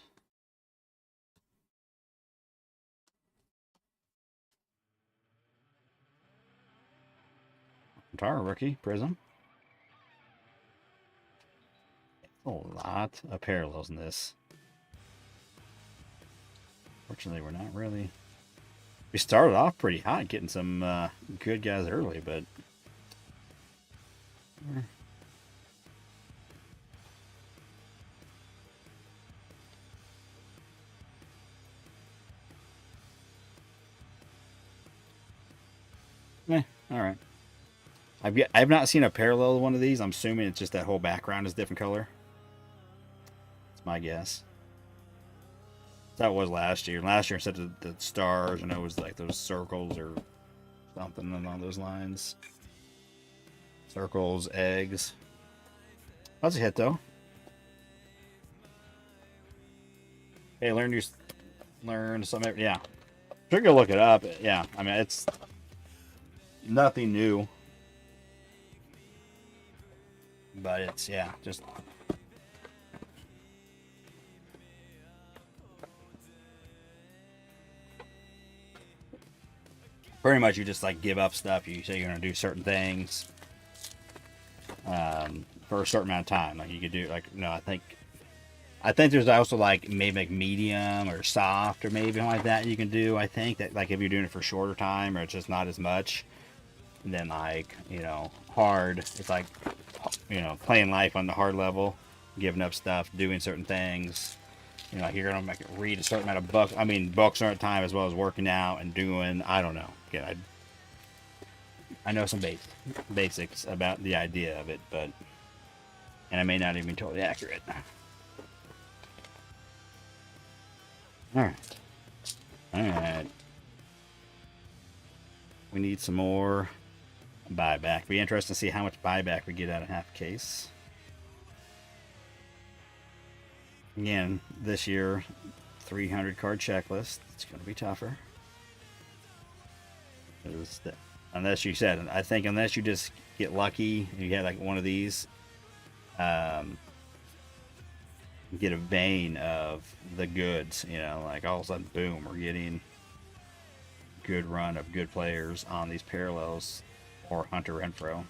Tara rookie, Prism. A lot of parallels in this. Fortunately, we're not really. We started off pretty hot, getting some good guys early, but. All right. I've not seen a parallel one of these. I'm assuming it's just that whole background is different color. That's my guess. That was last year. Last year, instead of the stars, and it was like those circles or something along those lines. Circles, eggs. That's a hit, though. Hey, learn something. Yeah, sure, go look it up. Yeah, I mean it's nothing new, but it's just. Pretty much, you just like give up stuff. You say you're gonna do certain things for a certain amount of time. Like you could do like I think there's also like maybe like medium or soft or maybe something like that you can do. I think that like if you're doing it for a shorter time or it's just not as much, then like hard. It's like playing life on the hard level, giving up stuff, doing certain things. Like you're gonna read a certain amount of books. I mean, books are at time as well as working out and doing. I don't know. Again, I know some basics about the idea of it, but I may not even be totally accurate. All right. We need some more buyback. Be interesting to see how much buyback we get out of half case. Again, this year, 300 card checklist. It's going to be tougher. Unless you said, I think unless you just get lucky, you get like one of these, get a vein of the goods, like all of a sudden, boom, we're getting good run of good players on these parallels, or Hunter Renfro.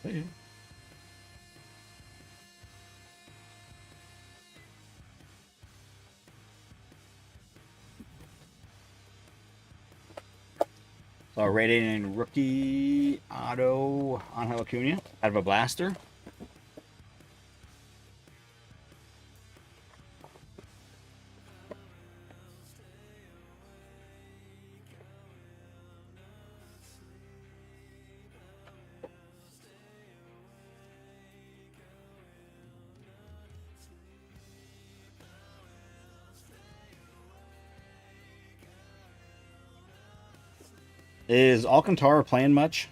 Yeah. So radiating rookie auto Angel Acuna out of a blaster. Is Alcantara playing much?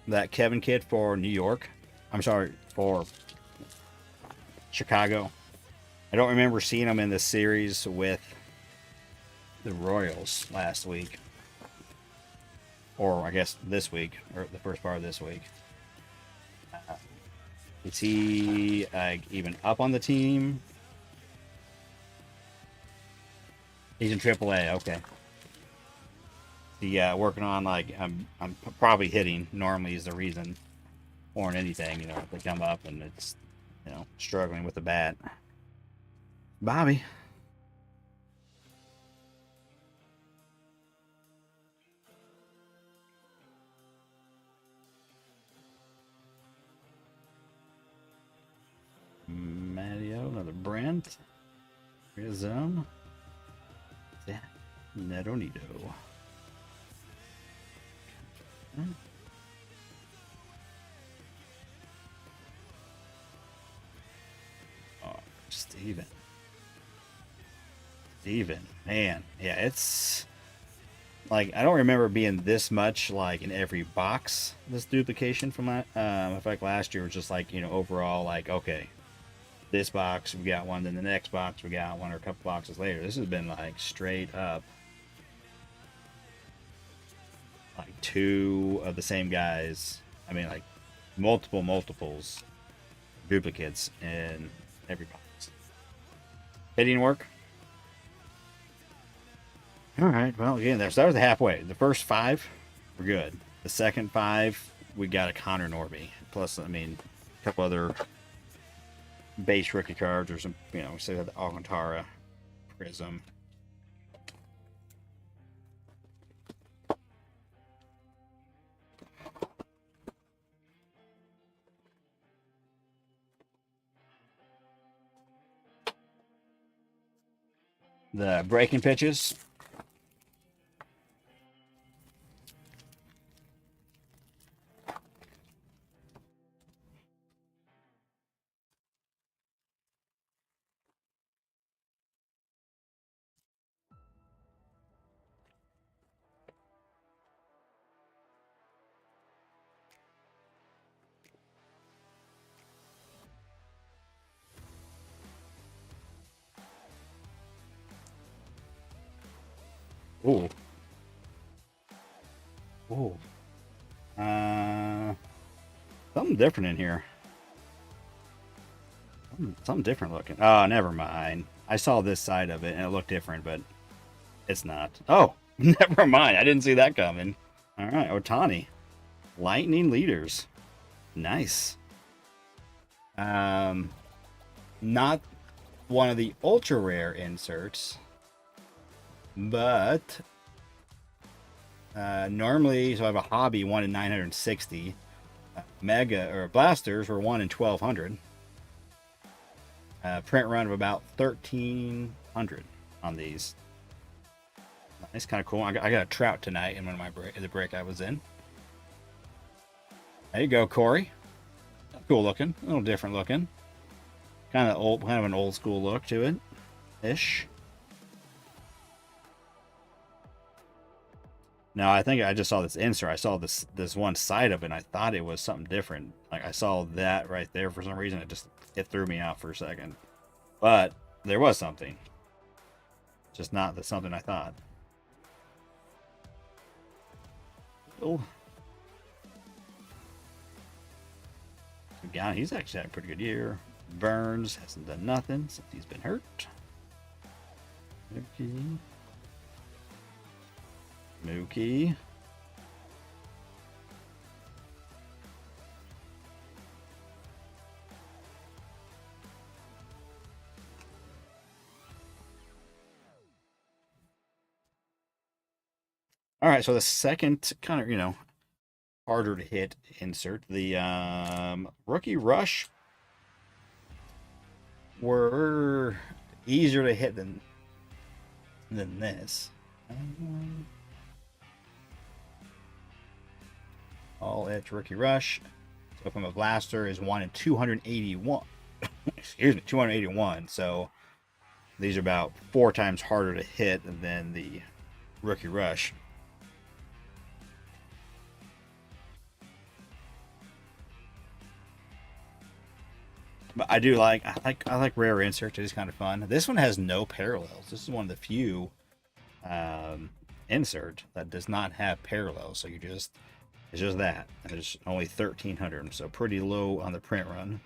That Kevin kid for New York? I'm sorry, for Chicago. I don't remember seeing him in the series with the Royals last week. Or I guess this week, or the first part of this week. Is he even up on the team? He's in AAA, okay. Yeah, working on like I'm probably hitting normally is the reason, or in anything, if they come up and it's struggling with the bat. Bobby. Matteo, another Brent. Rizzo. Nedonito. Oh, Steven, man, yeah, it's like I don't remember being this much like in every box. This duplication from that, I feel like last year was just like overall like okay, this box we got one, then the next box we got one, or a couple boxes later. This has been like straight up like 2 of the same guys. I mean, like multiples, duplicates in every box. Hitting work. All right. Well, again, that was halfway. The first 5 were good. The second 5, we got a Connor Norby. Plus, I mean, a couple other base rookie cards or some, we still have the Alcantara, Prism. The breaking pitches. Ooh. Ooh. Something different in here. Something different looking. Oh, never mind. I saw this side of it and it looked different, but it's not. Oh, never mind. I didn't see that coming. All right, Otani. Lightning leaders. Nice. Not one of the ultra rare inserts, but normally, so I have a hobby 1 in 960. Mega or blasters were 1 in 1200. Print run of about 1300 on these. It's kind of cool. I got a trout tonight in one of my the break I was in. There you go, Corey. Cool looking, a little different looking. Kind of an old school look to it, ish. Now I think I just saw this insert. I saw this one side of it, and I thought it was something different. Like I saw that right there for some reason. It threw me out for a second, but there was something. Just not something I thought. Oh. Yeah, he's actually had a pretty good year. Burns hasn't done nothing since he's been hurt. Mookie. All right, so the second kind of, harder to hit insert, the rookie rush were easier to hit than this. All edge rookie rush. So from a blaster is 1 in 281. Excuse me, 281. So these are about 4 times harder to hit than the rookie rush. But I like rare inserts. It is kind of fun. This one has no parallels. This is one of the few insert that does not have parallels. So it's just that. There's only 1,300, so pretty low on the print run.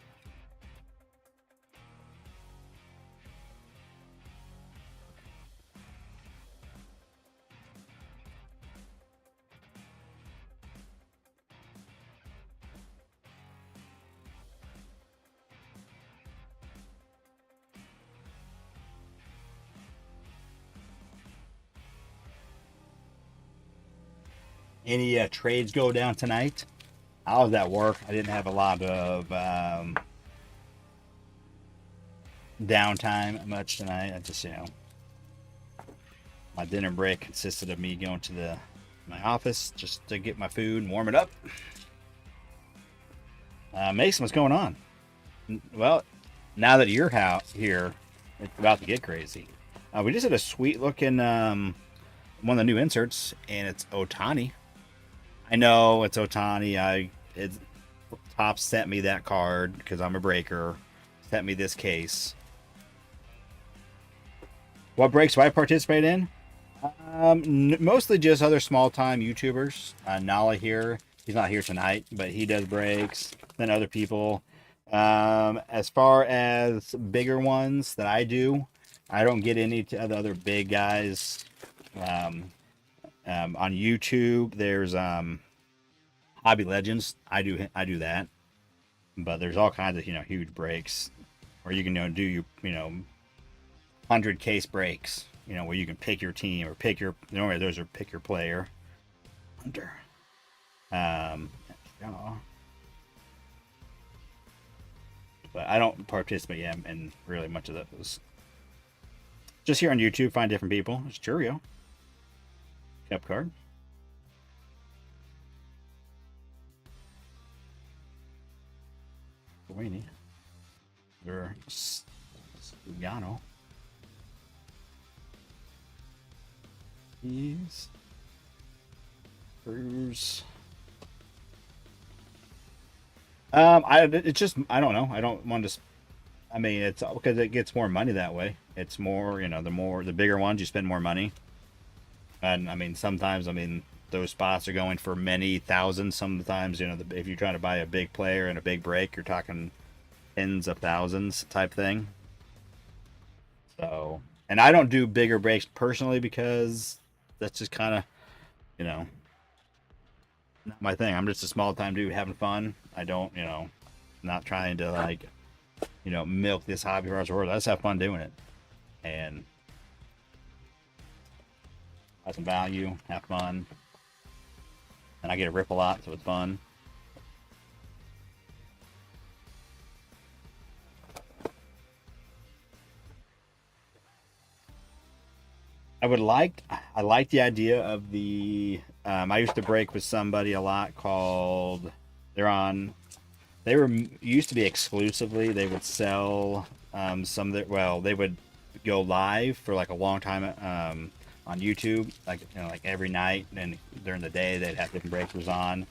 Any trades go down tonight? I was at work. I didn't have a lot of downtime much tonight. I just, my dinner break consisted of me going to my office just to get my food and warm it up. Mason, what's going on? Well, now that you're here, it's about to get crazy. We just had a sweet looking one of the new inserts, and it's Otani. I know it's Otani. Top sent me that card because I'm a breaker. Sent me this case. What breaks do I participate in? Mostly just other small-time YouTubers. Nala here, he's not here tonight, but he does breaks. Then other people. As far as bigger ones that I do, I don't get any to the other big guys. Um, on YouTube, there's Hobby Legends. I do that, but there's all kinds of huge breaks where you can do 100 case breaks. Where you can pick your team or pick your normally those are pick your player. Hunter. Um, but I don't participate in really much of those. Just here on YouTube, find different people. It's Churio. Cup card. Sweeney. There's Yano. He's Cruz. It's just I don't know. I don't want to. I mean, it's because it gets more money that way. It's more, the bigger ones you spend more money. And I mean, sometimes those spots are going for many thousands. Sometimes if you're trying to buy a big player and a big break, you're talking tens of thousands type thing. So, and I don't do bigger breaks personally because that's just kind of, not my thing. I'm just a small time dude having fun. I don't, not trying to like, milk this hobby for our world. I just have fun doing it, and have some value, have fun, and I get to rip a lot, so it's fun. I like the idea of the. I used to break with somebody a lot called. They were used to be exclusively. They would sell some of their. Well, they would go live for like a long time on YouTube, like every night, and during the day they'd have different breakers on,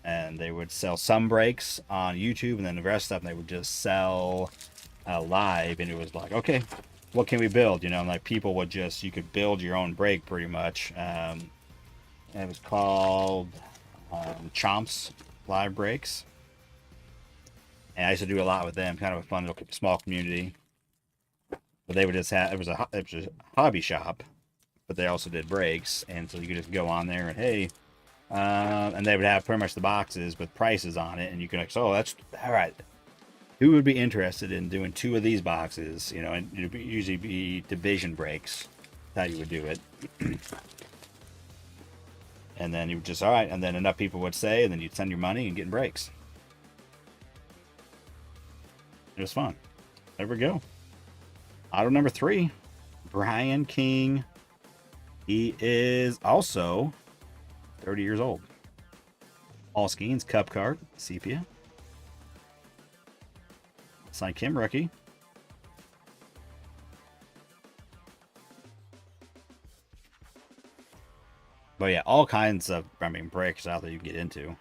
and they would sell some breaks on YouTube, and then the rest of them they would just sell live, and it was like, okay, what can we build? Like people would you could build your own break pretty much. And it was called Chomps Live Breaks. And I used to do a lot with them, kind of a fun little small community. But they would just have, it was a hobby shop, but they also did breaks. And so you could just go on there and, hey, and they would have pretty much the boxes with prices on it. And you can, that's all right. Who would be interested in doing 2 of these boxes? And it would usually be division breaks. That's how you would do it. And then you would just, all right. And then enough people would say, and then you'd send your money and get breaks. It was fun. There we go. Auto number 3, Brian King. He is also 30 years old. All Skeens Cup card, Sepia. Sign Kim rookie. But yeah, all kinds of breakers out there you can get into.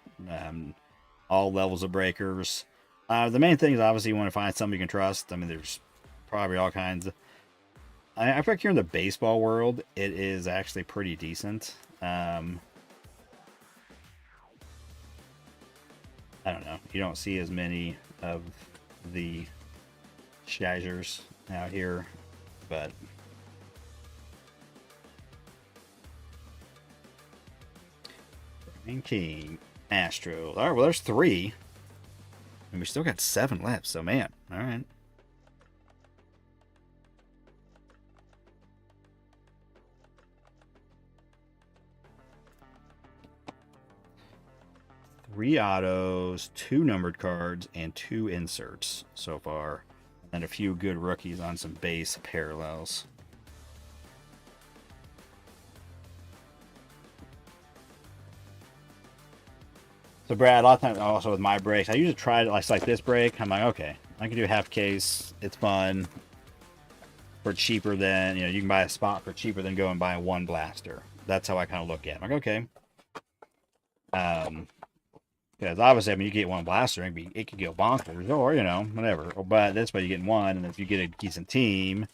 All levels of breakers. The main thing is obviously you want to find somebody you can trust. There's probably all kinds. I feel like here in the baseball world, it is actually pretty decent. I don't know. You don't see as many of the Scheizers out here, but King, Astro. All right, well, there's 3. And we still got 7 left, so man. All right. Three autos, 2 numbered cards, and 2 inserts so far. And a few good rookies on some base parallels. So Brad, a lot of times also with my breaks, I usually try to like this break. I'm like, okay, I can do half case. It's fun. For cheaper than, you can buy a spot for cheaper than go and buy 1 blaster. That's how I kind of look at it. I'm like, okay. Because obviously, you get 1 blaster, it could go bonkers, or, whatever. But that's why you get 1, and if you get a decent team,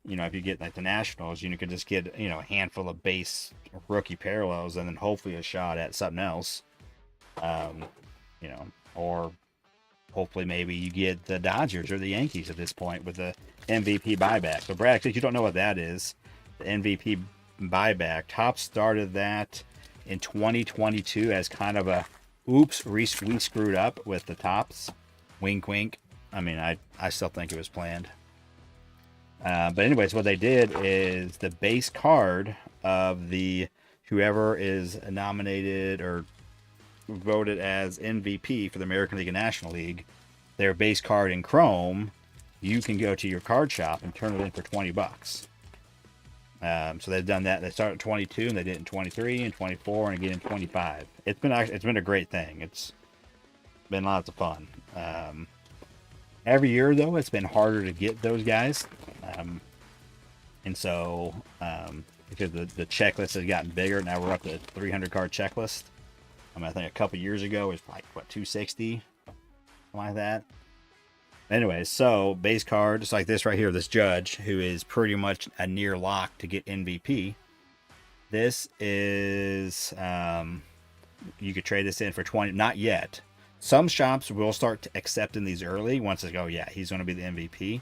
you know, if you get like the Nationals, you could just get, you know, a handful of base rookie parallels and then hopefully a shot at something else. You know, or hopefully maybe you get the Dodgers or the Yankees at this point with the MVP buyback. So Brad, if you don't know what that is, the MVP buyback, Topps started that in 2022 as kind of a oops, we screwed up with the Topps. Wink, wink. I mean, I still think it was planned. But anyways, what they did is the base card of the whoever is nominated or voted as MVP for the American League and National League, their base card in Chrome, you can go to your card shop and turn it in for $20. So they've done that. They started at 22 and they did it in 23 and 24 and again in 25. It's been a great thing. It's been lots of fun. Every year though, it's been harder to get those guys. And so because the checklist has gotten bigger, now we're up to 300 card checklist. I mean, I think a couple years ago it was like what, 260, something like that. Anyways, so base card, just like this right here, this Judge, who is pretty much a near lock to get MVP. This is you could trade this in for 20. Not yet. Some shops will start accepting these early once they go, yeah, he's going to be the MVP.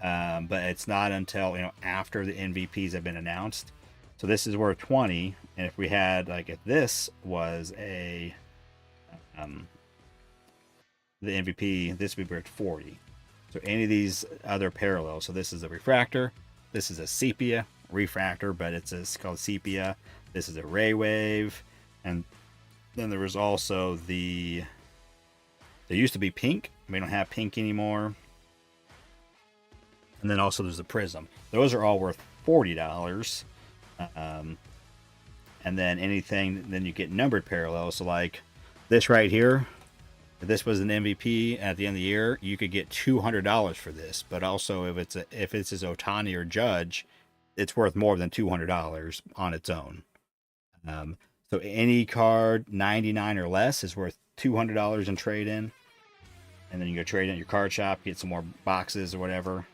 But it's not until, you know, after the MVPs have been announced. So this is worth 20, and if we had, like, if this was a the MVP, this would be worth 40. So any of these other parallels, so this is a refractor, this is a sepia refractor, but it's called sepia. This is a ray wave, and then there was also there used to be pink. We don't have pink anymore. And then also there's the prism. Those are all worth $40. And then anything, then you get numbered parallels. So like this right here, if this was an MVP at the end of the year, you could get $200 for this. But also if it's his Ohtani or Judge, it's worth more than $200 on its own. So any card 99 or less is worth $200 in trade in. And then you go trade in at your card shop, get some more boxes or whatever.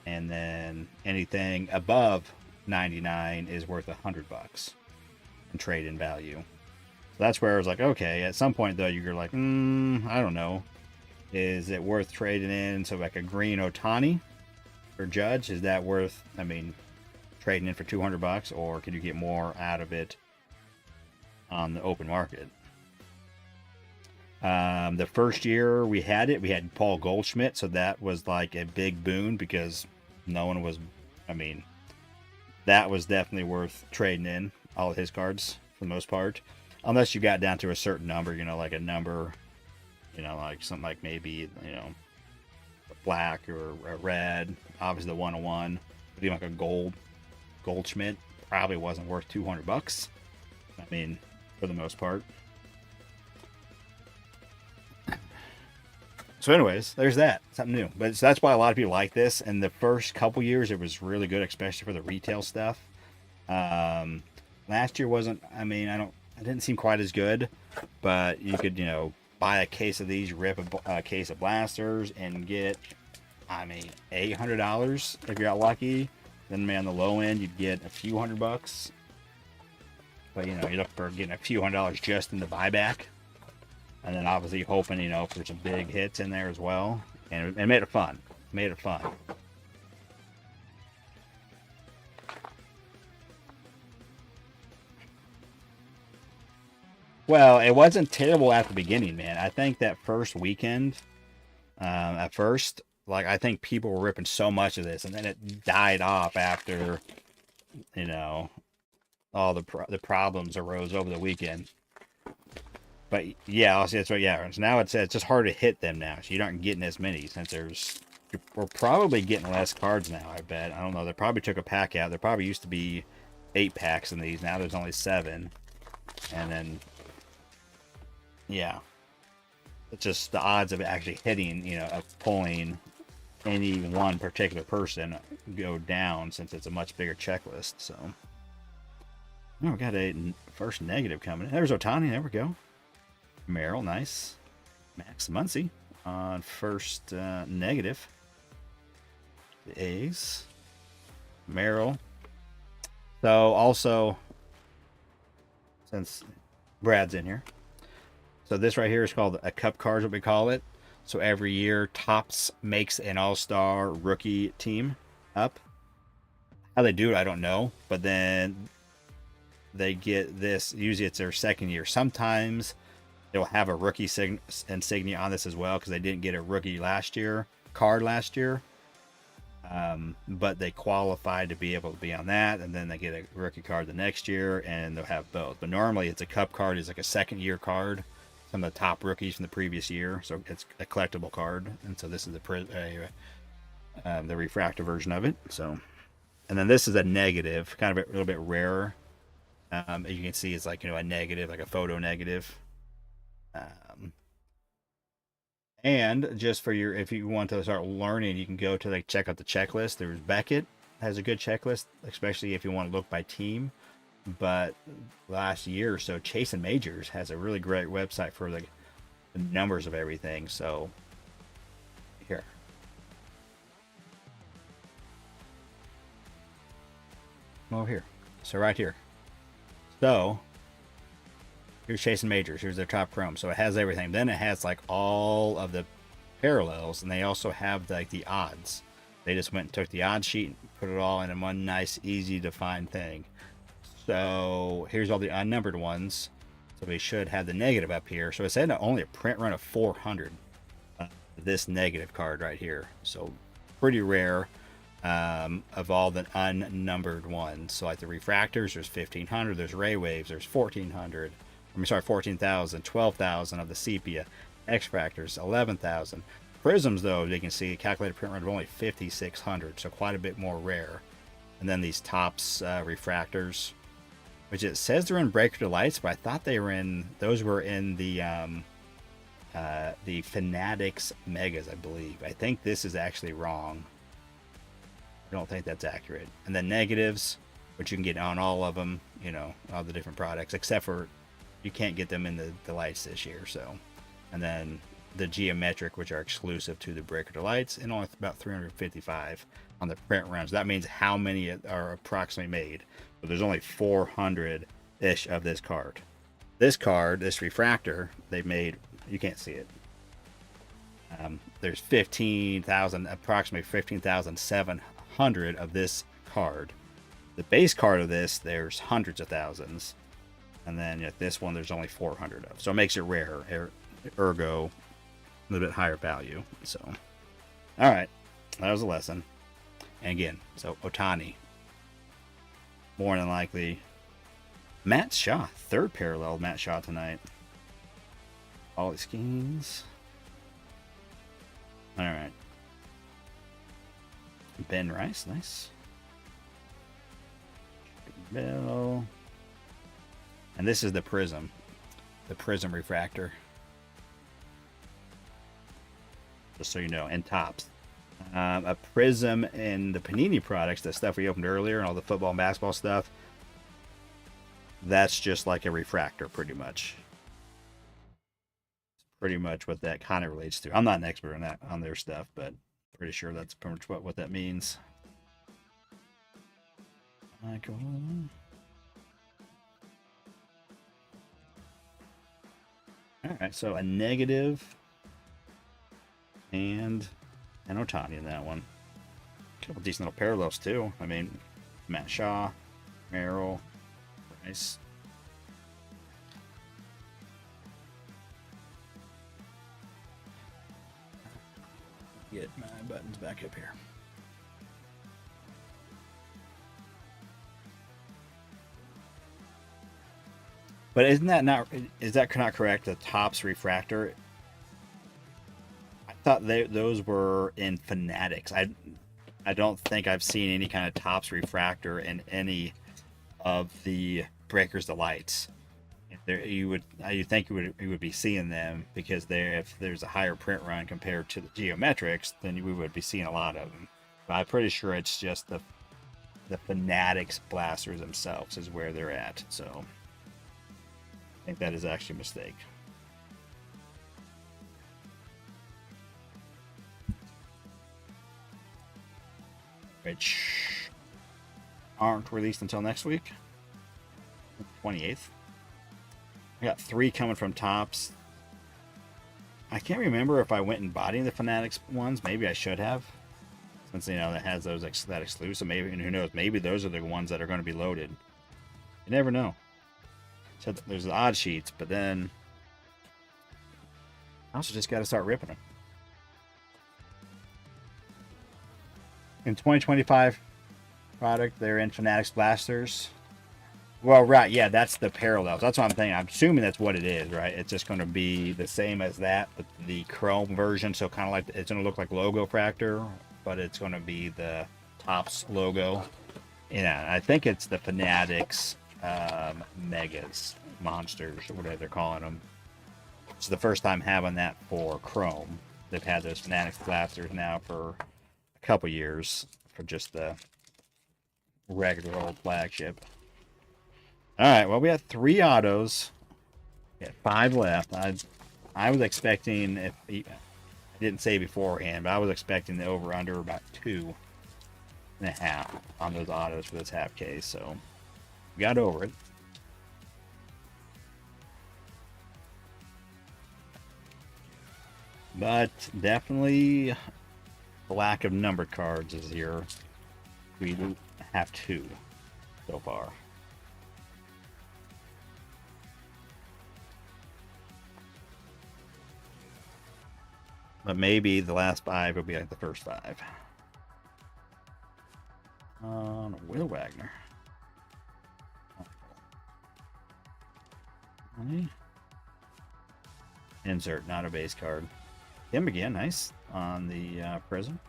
And then anything above 99 is worth $100 in trade-in value. So that's where I was like, okay, at some point though, you're like, I don't know, is it worth trading in? So like a green Ohtani or Judge, is that worth, I mean, trading in for $200, or could you get more out of it on the open market? The first year we had Paul Goldschmidt, so that was like a big boon because no one was, I mean, that was definitely worth trading in all of his cards for the most part, unless you got down to a certain number, you know, like a number, you know, like something like maybe, you know, a black or a red, obviously the 101, but even like a Goldschmidt probably wasn't worth $200. I mean, for the most part. So anyways, there's that. Something new. But so that's why a lot of people like this. And the first couple years, it was really good, especially for the retail stuff. Last year wasn't, I mean, it didn't seem quite as good. But you could, you know, buy a case of these, rip a case of blasters, and get, I mean, $800 if you got lucky. Then, man, on the low end, you'd get a few $100. But, you know, you're up for getting a few $100 just in the buyback. And then obviously hoping, you know, for some big hits in there as well. And it made it fun. Well, it wasn't terrible at the beginning, man. I think that first weekend, at first, like, I think people were ripping so much of this. And then it died off after, you know, all the problems arose over the weekend. But yeah, I'll say that's right. Yeah, so now it's just hard to hit them now. So you aren't getting as many since we're probably getting less cards now. I bet. I don't know. They probably took a pack out. There probably used to be 8 packs in these. Now there's only 7. And then yeah, it's just the odds of actually hitting, you know, of pulling any one particular person go down since it's a much bigger checklist. So oh, we got a first negative coming in. There's Ohtani. There we go. Merrill, nice. Max Muncy on first negative. The A's. Merrill. So also, since Brad's in here, so this right here is called a cup card, what we call it. So every year, Topps makes an all-star rookie team up. How they do it, I don't know. But then they get this. Usually it's their second year. Sometimes they'll have a rookie insignia on this as well because they didn't get a rookie card last year. But they qualify to be able to be on that, and then they get a rookie card the next year, and they'll have both. But normally it's a cup card, is like a second year card, some of the top rookies from the previous year, so it's a collectible card. And so this is the refractor version of it. So, and then this is a negative, kind of a little bit rarer. As you can see, it's like, a negative, like a photo negative. And just for if you want to start learning, you can go to check out the checklist. There's Beckett has a good checklist, especially if you want to look by team. But last year or so, Chase and Majors has a really great website for the numbers of everything. So here, over here. So right here. So here's Chase and Majors. Here's their top chrome. So it has everything. Then it has all of the parallels, and they also have the odds. They just went and took the odds sheet and put it all in one nice, easy to find thing. So here's all the unnumbered ones. So we should have the negative up here. So it's only a print run of 400. This negative card right here. So pretty rare. Of all the unnumbered ones. So like the refractors, there's 1,500. There's ray waves, there's 1,400. 14,000, 12,000 of the sepia. X-fractors, 11,000. Prisms, though, you can see a calculated print run of only 5,600, so quite a bit more rare. And then these Topps refractors, which it says they're in Breaker Delights, but I thought those were in the Fanatics Megas, I believe. I think this is actually wrong. I don't think that's accurate. And then negatives, which you can get on all of them, all the different products, except for you can't get them in the Delights this year. So, and then the geometric, which are exclusive to the Breaker Delights, and only about 355 on the print runs. That means how many are approximately made. But there's only 400-ish of this card. This refractor, they made, you can't see it. There's 15,000, approximately 15,700 of this card. The base card of this, there's hundreds of thousands. And then this one, there's only 400 of. So it makes it rare, ergo, a little bit higher value. So, all right, that was a lesson. And again, so Ohtani, more than likely. Matt Shaw, third parallel Matt Shaw tonight. All these schemes. All right. Ben Rice, nice. Bill. And this is the prism refractor. Just so you know, and Topps. A prism in the Panini products, the stuff we opened earlier, and all the football and basketball stuff. That's just like a refractor, pretty much. Pretty much what that kind of relates to. I'm not an expert on their stuff, but pretty sure that's pretty much what that means. Michael. All right, so a negative and an Ohtani in that one. A couple decent little parallels too. I mean, Matt Shaw, Merrill, Rice. Get my buttons back up here. But is that not correct? The Topps refractor. I thought those were in Fanatics. I don't think I've seen any kind of Topps refractor in any of the Breakers Delights. You think you would be seeing them because if there's a higher print run compared to the geometrics, then we would be seeing a lot of them. But I'm pretty sure it's just the Fanatics blasters themselves is where they're at. So I think that is actually a mistake. which aren't released until next week, 28th. I got 3 coming from Topps. I can't remember if I went and bought any of the Fanatics ones. Maybe I should have, since that has those that exclusive. Maybe, and who knows? Maybe those are the ones that are going to be loaded. You never know. So there's the odd sheets, but then I also just got to start ripping them. In 2025 product, they're in Fanatics Blasters. Well, right, yeah, that's the parallels. That's what I'm thinking. I'm assuming that's what it is, right? It's just going to be the same as that, but the chrome version. So kind of like it's going to look like Logo Fractor, but it's going to be the Topps logo. Yeah, I think it's the Fanatics Megas, Monsters, or whatever they're calling them. It's the first time having that for chrome. They've had those Fanatics Blasters now for a couple years for just the regular old flagship. All right, well, we had 3 autos. We had 5 left. I was expecting, if I didn't say beforehand, but I was expecting the over-under about 2.5 on those autos for this half case, so we got over it. But definitely the lack of numbered cards is here. We have 2 so far. But maybe the last 5 will be like the first 5. Will Wagner. Insert, not a base card. Him again, nice on the Prism.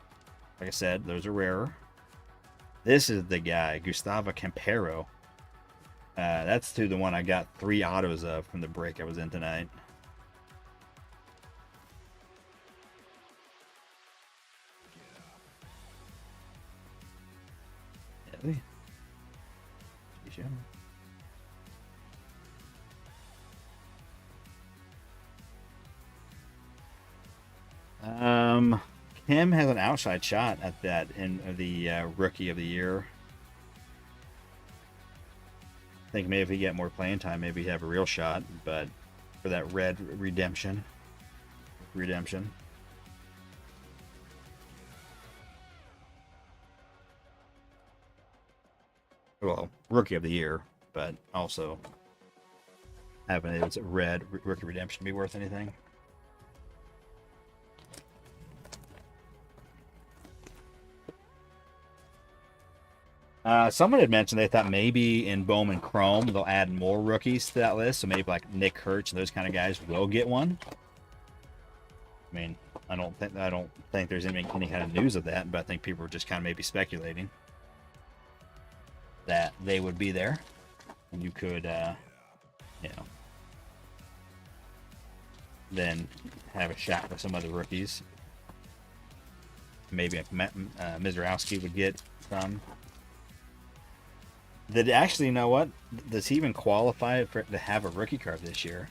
Like I said, those are rarer. This is the guy, Gustavo Campero. That's the one I got 3 autos of from the break I was in tonight. Kim has an outside shot at that in the Rookie of the Year. I think maybe if he get more playing time, maybe he'd have a real shot. But for that red redemption. Well, Rookie of the Year, but also having it as a red Rookie redemption be worth anything. Someone had mentioned they thought maybe in Bowman Chrome they'll add more rookies to that list, so maybe like Nick Kurtz and those kind of guys will get one. I mean, I don't think there's any kind of news of that, but I think people are just kind of maybe speculating that they would be there, and you could, then have a shot with some other rookies. Maybe if Mizrowski would get some. Did actually, you know what? Does he even qualify for to have a rookie card this year?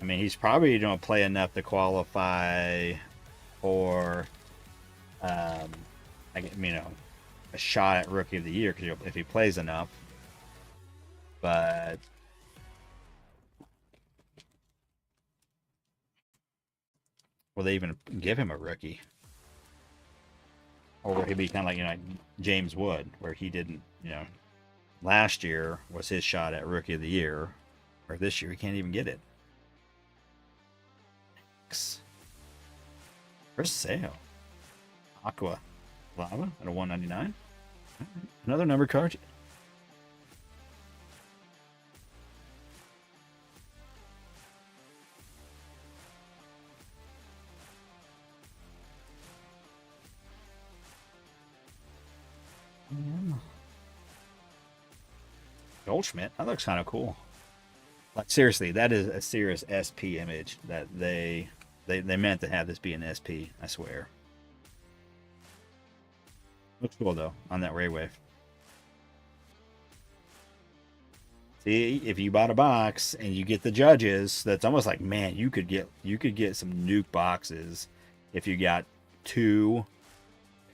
I mean, he's probably going to play enough to qualify for, a shot at Rookie of the Year if he plays enough. But will they even give him a rookie? Or would he be kind of like, James Wood, where he didn't, last year was his shot at Rookie of the Year, or this year he can't even get it. First sale. Aqua Lava at a 199. Another number card. Goldschmidt, that looks kind of cool. Like seriously, that is a serious SP image that they meant to have this be an SP, I swear. Looks cool though on that Ray Wave. See, if you bought a box and you get the judges, that's almost like, man, you could get some nuke boxes if you got 2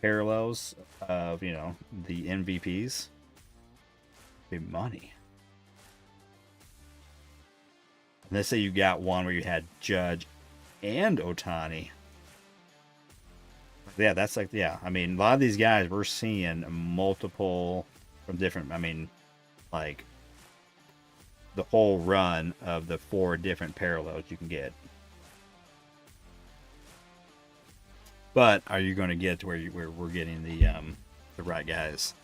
parallels of, you know, the MVPs. Big money. And let's say you got one where you had Judge and Ohtani. Yeah, that's like, yeah. I mean, a lot of these guys, we're seeing multiple from different, I mean, like the whole run of the 4 different parallels you can get. But are you going to get to where we're getting the right guys?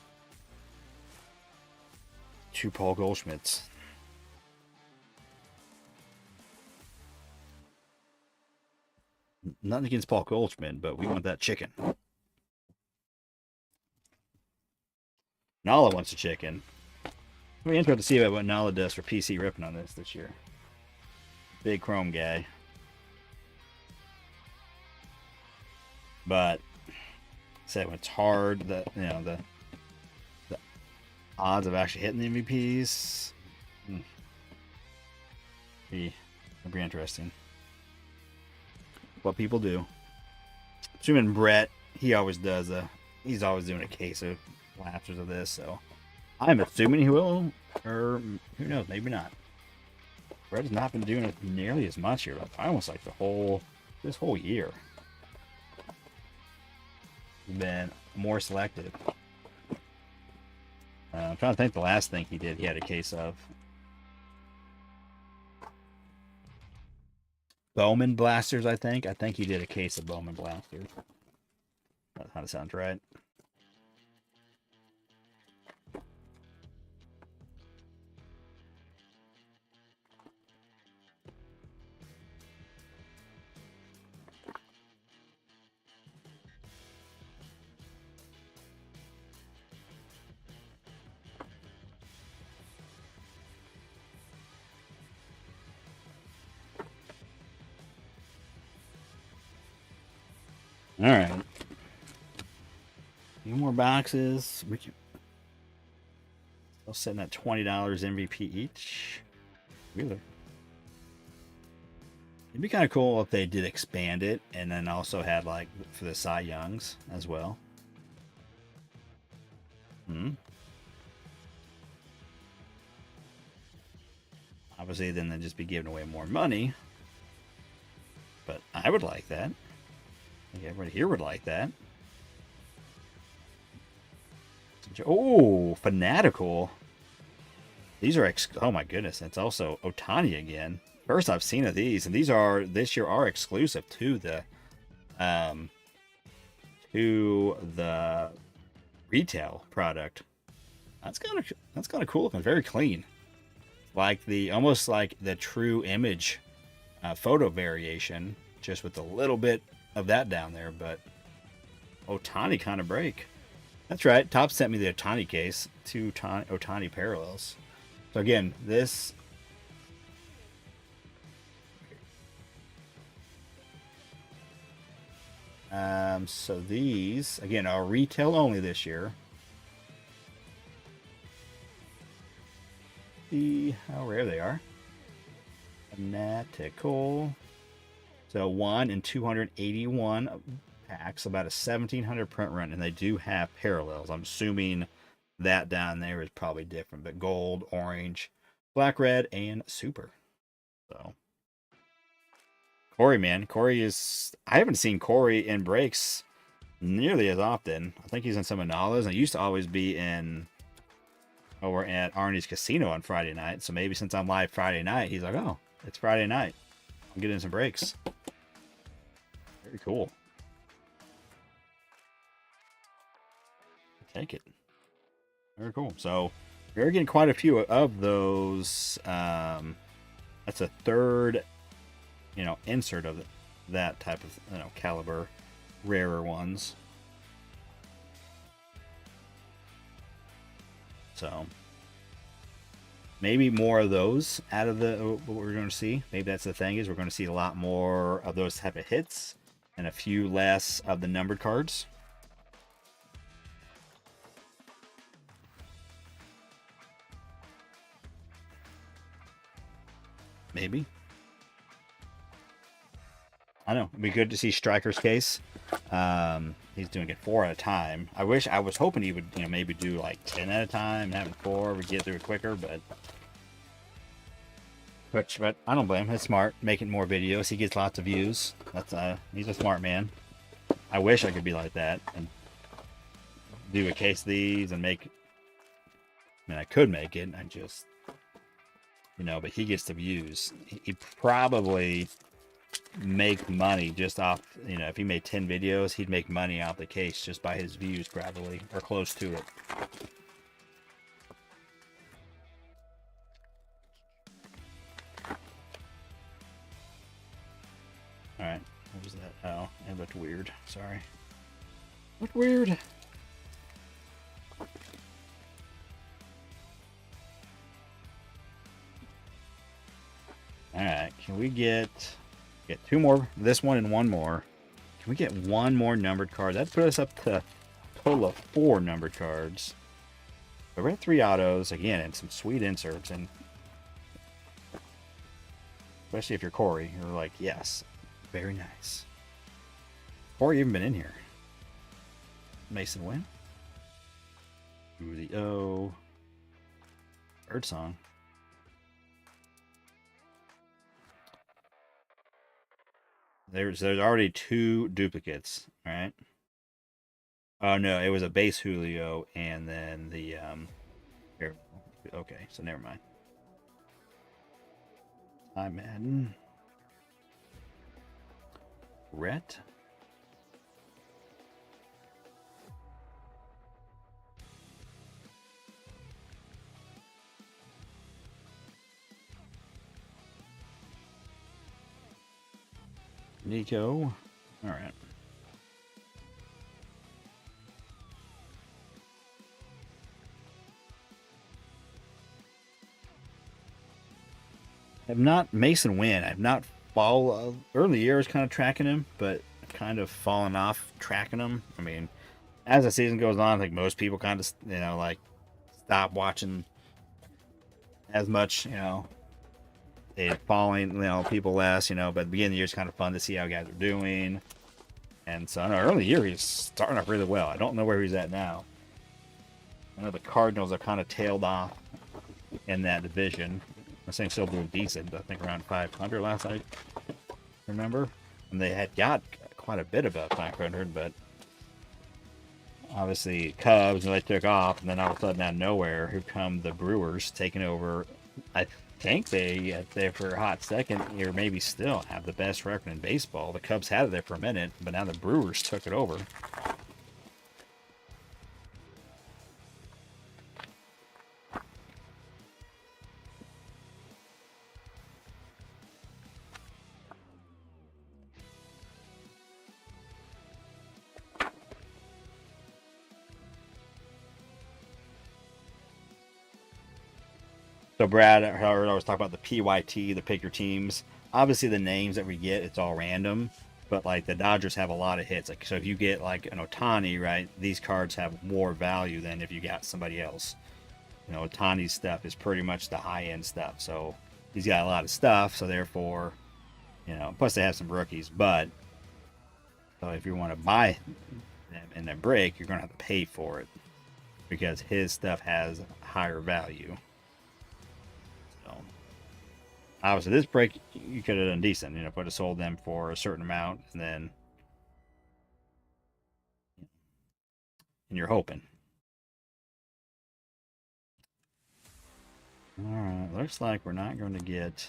2 Paul Goldschmidts. Nothing against Paul Goldschmidt, but we want that chicken. Nala wants a chicken. It'll be interesting to see what Nala does for PC ripping on this year. Big Chrome guy. But say when it's hard, the odds of actually hitting the MVPs it'll be interesting. What people do. Assuming Brett, he always does he's always doing a case of lapses of this, so I'm assuming he will, or who knows, maybe not. Brett has not been doing it nearly as much here. Almost like this whole year. He's been more selective. I'm trying to think the last thing he did he had a case of. Bowman Blasters, I think. I think he did a case of Bowman Blasters. That kind of sounds right. All right. A few more boxes. We can. Still sitting at $20 MVP each. Really? It'd be kind of cool if they did expand it and then also had like for the Cy Youngs as well. Obviously, then they'd just be giving away more money. But I would like that. I think everybody here would like that. Oh, Fanatical. These are oh my goodness, it's also Ohtani again. First I've seen of these, and these are this year are exclusive to the retail product. That's kind of cool looking, very clean. Like almost like the true image photo variation, just with a little bit of that down there, but Ohtani kind of break. That's right. Top sent me the Ohtani case, 2 Ohtani parallels. So again, this so these again are retail only this year. See how rare they are. Fanatical. So 1 in 281 packs, about a 1,700 print run, and they do have parallels. I'm assuming that down there is probably different, but gold, orange, black, red, and super. So Corey, man, Corey is. I haven't seen Corey in breaks nearly as often. I think he's in some Analas, and he used to always be in over at Arnie's Casino on Friday night. So maybe since I'm live Friday night, he's like, oh, it's Friday night. I'm getting some breaks. Very cool. Take it. Very cool. So we're getting quite a few of those. That's a third, insert of that type of, caliber, rarer ones. So maybe more of those out of what we're going to see. Maybe that's the thing, is we're going to see a lot more of those type of hits and a few less of the numbered cards. Maybe. I know. It'd be good to see Striker's case. he's doing it 4 at a time. I was hoping he would, you know, maybe do like 10 at a time, and having 4 would get through it quicker, but I don't blame him. He's smart, making more videos. He gets lots of views. That's he's a smart man. I wish I could be like that and do a case of these and make. I mean, I could make it. I just, you know, but he gets the views. He probably make money just off, you know, if he made 10 videos, he'd make money off the case just by his views, probably, or close to it. All right, what was that? Oh, it looked weird. Sorry. Looked weird. All right, can we get 2 more? This one and 1 more. Can we get 1 more numbered card? That'd put us up to a total of 4 numbered cards. But we're at 3 autos again, and some sweet inserts, and especially if you're Corey, you're like, yes, very nice. Corey even been in here. Mason win. Ooh, the O. Bird song. There's already 2 duplicates, all right? Oh no, it was a base Julio and then the here. Okay, so never mind. I'm Madden. Rhett. Nico. All right. I've not Mason win. I've not followed early years kind of tracking him, but kind of fallen off tracking him. I mean, as the season goes on, I think most people kind of, you know, like stop watching as much, you know, they following, you know, people less, you know, but at the beginning of the year it's kind of fun to see how guys are doing. And so, in the early year, he's starting off really well. I don't know where he's at now. I know the Cardinals are kind of tailed off in that division. I think still doing decent. I think around 500 last I remember. And they had got quite a bit above 500, but obviously Cubs, and they took off, and then all of a sudden out of nowhere, here come the Brewers taking over. I think they for a hot second, or maybe still have the best record in baseball. The Cubs had it there for a minute, but now the Brewers took it over. So Brad, I always talk about the PYT, the pick your teams. Obviously, the names that we get, it's all random. But like the Dodgers have a lot of hits. Like so, if you get like an Ohtani, right, these cards have more value than if you got somebody else. You know, Ohtani's stuff is pretty much the high end stuff. So he's got a lot of stuff. So therefore, you know, plus they have some rookies. But so if you want to buy them in a break, you're gonna have to pay for it because his stuff has higher value. Obviously, this break you could have done decent. You know, could have sold them for a certain amount, and then you're hoping. All right, looks like we're not going to get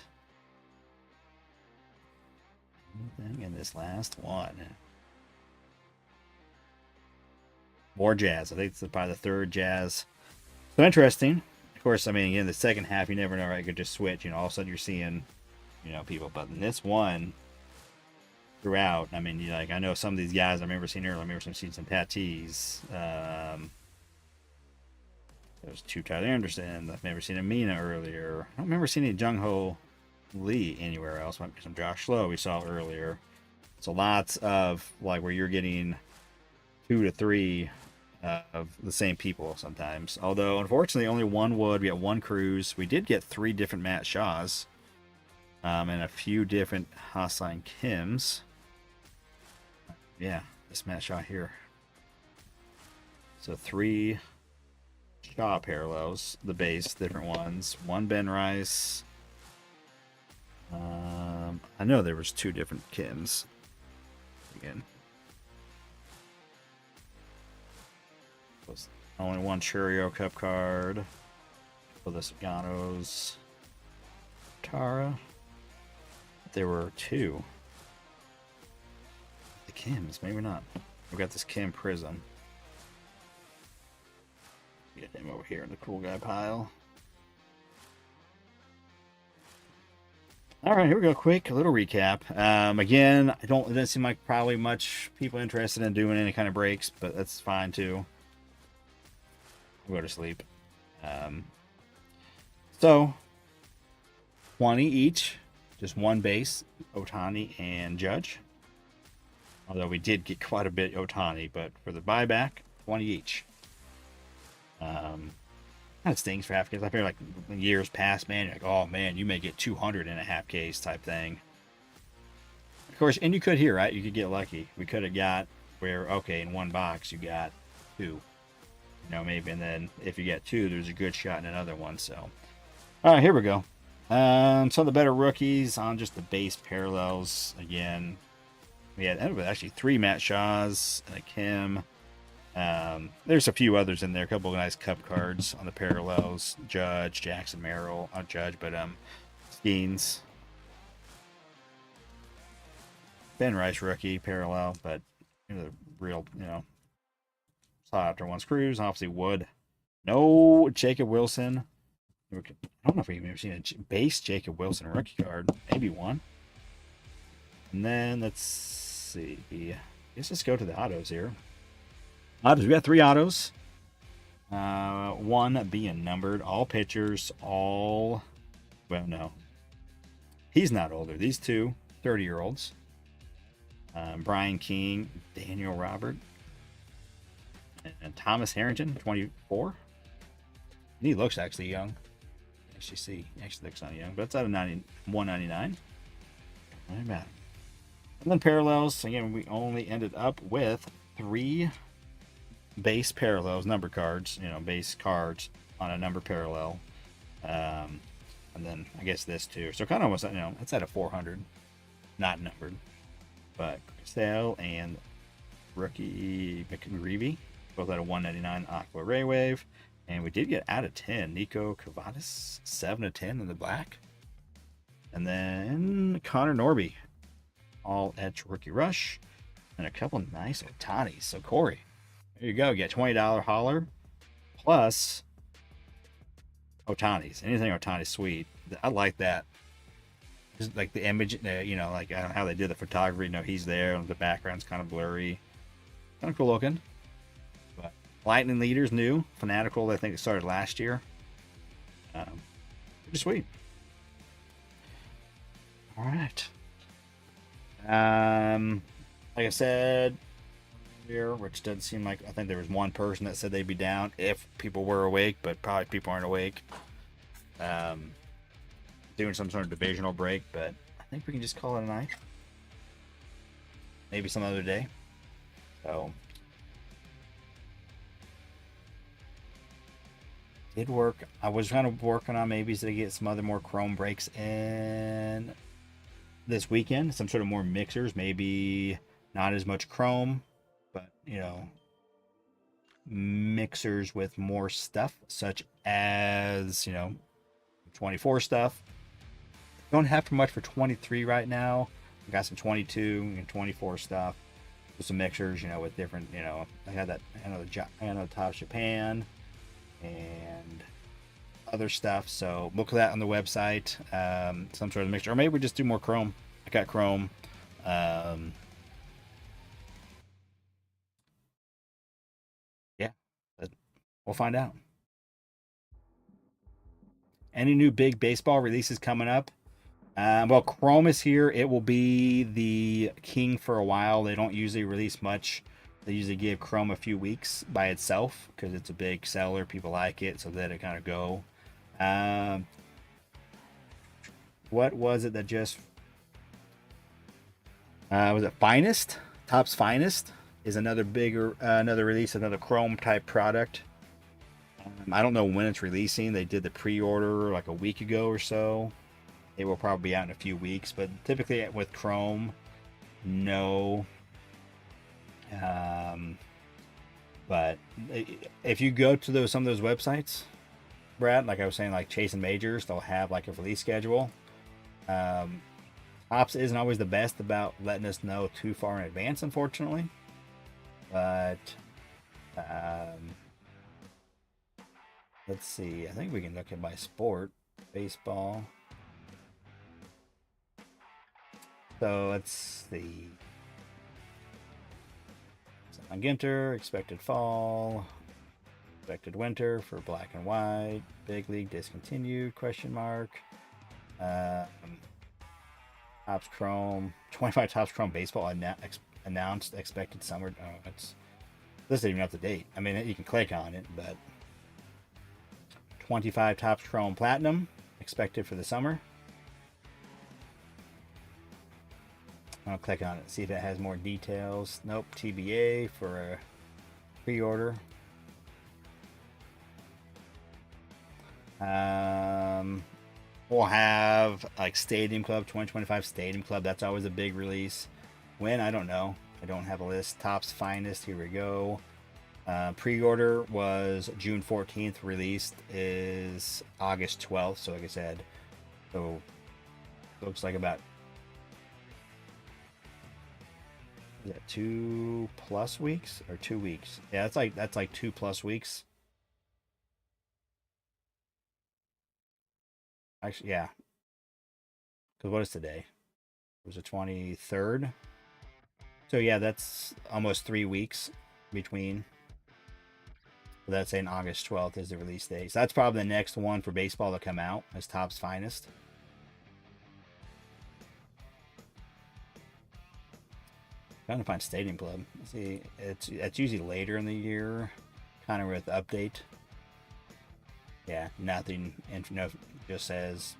anything in this last one. More Jazz. I think it's probably the 3rd Jazz. So interesting. Of course, I mean, in the second half, you never know, right? You could just switch. You know, all of a sudden you're seeing, you know, people. But in this one, throughout, I mean, you like I know some of these guys I remember seeing earlier. I remember seeing some Tatis. There's 2 Tyler Anderson. I've never seen a Mina earlier. I don't remember seeing any Jung Ho Lee anywhere else. Might be some Josh Lowe we saw earlier. So lots of like where you're getting 2 to 3 of the same people sometimes. Although, unfortunately, only 1 Wood. We got 1 Cruz. We did get 3 different Matt Shaws. And a few different Ha-Seong Kims. Yeah, this Matt Shaw here. So 3 Shaw parallels, the base, different ones. 1 Ben Rice. I know there was 2 different Kims. Again, was only 1 Churio Cup card for the Saganos. Tara. There were 2. The Kims, maybe not. We've got this Kim Prism. Get him over here in the cool guy pile. All right, here we go. Quick little recap. Again, it doesn't seem like probably much people interested in doing any kind of breaks, but that's fine too. We'll go to sleep. So 20 each, just 1 base, Otani and Judge. Although we did get quite a bit Otani, but for the buyback, 20 each. Kind of stings for half case. I feel like years past, man, you're like, oh man, you may get 200 in a half case type thing. Of course, and you could here, right? You could get lucky. We could have got where, okay, in 1 box you got 2. You know, maybe, and then if you get 2, there's a good shot in another one. So, all right, here we go. Some of the better rookies on just the base parallels. Again, we had actually 3 Matt Shaws and a Kim. There's a few others in there. A couple of nice cup cards on the parallels. Judge, Jackson Merrill, not Judge, but Skeens. Ben Rice rookie parallel, but the real, sought after ones. Cruz, obviously Wood. No Jacob Wilson. I don't know if we've ever seen a base Jacob Wilson rookie card. Maybe 1. And then let's see. Let's just go to the autos here. Autos. We got 3 autos. 1 being numbered. All pitchers. All. Well, no. He's not older. These 2 30-year-olds. Brian King, Daniel Robert, and Thomas Harrington, 24. And he looks actually young. He actually looks not young, but it's out of 199. Not bad. And then parallels. Again, we only ended up with 3 base parallels, number cards, base cards on a number parallel. And then I guess this too. So kind of almost, it's at a 400, not numbered. But Crusade and rookie McGreevy, both at a 199 Aqua Ray Wave. And we did get out of 10. Nico Cavadas, 7 of 10 in the black. And then Connor Norby, all edge rookie rush. And a couple nice Otanis. So Corey, there you go. Get $20 hauler plus Otanis. Anything Otani sweet. I like that. Just like the image, like I don't know how they did the photography. He's there. The background's kind of blurry. Kind of cool looking. But Lightning Leaders new. Fanatical, I think it started last year. Pretty sweet. All right. Like I said here, which doesn't seem like, I think there was 1 person that said they'd be down if people were awake, but probably people aren't awake. Doing some sort of divisional break, but I think we can just call it a night. Maybe some other day. So did work. I was kind of working on maybe to get some other more chrome breaks in this weekend. Some sort of more mixers, maybe not as much chrome, but mixers with more stuff, such as 24 stuff. Don't have too much for 23 right now. We got some 22 and 24 stuff with some mixers, with different, I had that, I know the Top Japan and other stuff. So look at that on the website. Some sort of mixture, or maybe we just do more chrome. I got chrome. Yeah, we'll find out. Any new big baseball releases coming up? Well, Chrome is here. It will be the king for a while. They don't usually release much. They usually give Chrome a few weeks by itself because it's a big seller. People like it, so let it kind of go. What was it that just... was it Finest? Topps Finest? is another bigger, another release, another Chrome type product. I don't know when it's releasing. They did the pre-order like a week ago or so. It will probably be out in a few weeks, but typically with Chrome, no. But if you go to some of those websites, Brad, like I was saying, like Chase and Majors, they'll have like a release schedule. Topps isn't always the best about letting us know too far in advance, unfortunately. But let's see. I think we can look at by sport, baseball. So let's see. On Ginter, expected fall, expected winter for black and white, big league discontinued, question mark. Topps Chrome, 25 Topps Chrome baseball announced expected summer. Oh, this isn't even up to date. I mean, you can click on it, but 25 Topps Chrome Platinum expected for the summer. I'll click on it, see if it has more details. Nope, TBA for a pre-order. We'll have like Stadium Club, 2025 Stadium Club. That's always a big release. When? I don't know. I don't have a list. Topps Finest, here we go. Pre-order was June 14th. Released is August 12th. So like I said, so looks like about 2+ weeks or 2 weeks. Yeah, that's like 2+ weeks. Actually, yeah. Because what is today? It was the 23rd. So yeah, that's almost 3 weeks between. So that's saying August 12th is the release date. So that's probably the next one for baseball to come out as Topps Finest. Trying to find Stadium Club. See, it's usually later in the year, kind of with the update. Yeah, nothing. No, just says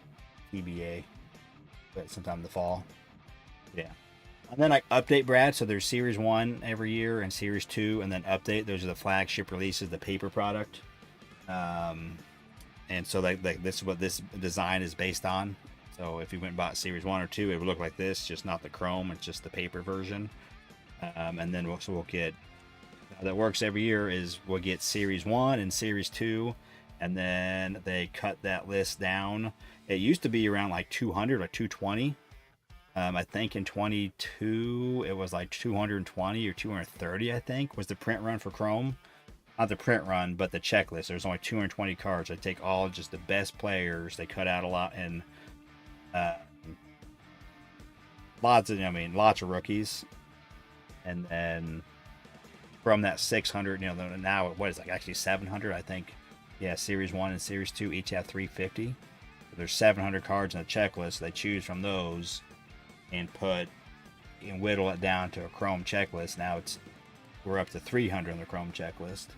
TBA, but sometime in the fall. Yeah, and then like update, Brad. So there's Series 1 every year and Series 2, and then update. Those are the flagship releases, the paper product. And so like this is what this design is based on. So if you went and bought Series 1 or 2, it would look like this, just not the chrome. It's just the paper version. And then we'll get how that works every year is we'll get Series 1 and Series 2, and then they cut that list down. It used to be around like 200 or 220. I think in 22 it was like 220 or 230. I think was the print run for Chrome. Not the print run, but the checklist. There's only 220 cards. They take all just the best players. They cut out a lot and lots of rookies. And then from that 600, now what is it, actually 700, I think. Yeah, Series 1 and Series 2 each have 350. There's 700 cards in the checklist. They choose from those and whittle it down to a Chrome checklist. Now we're up to 300 on the Chrome checklist.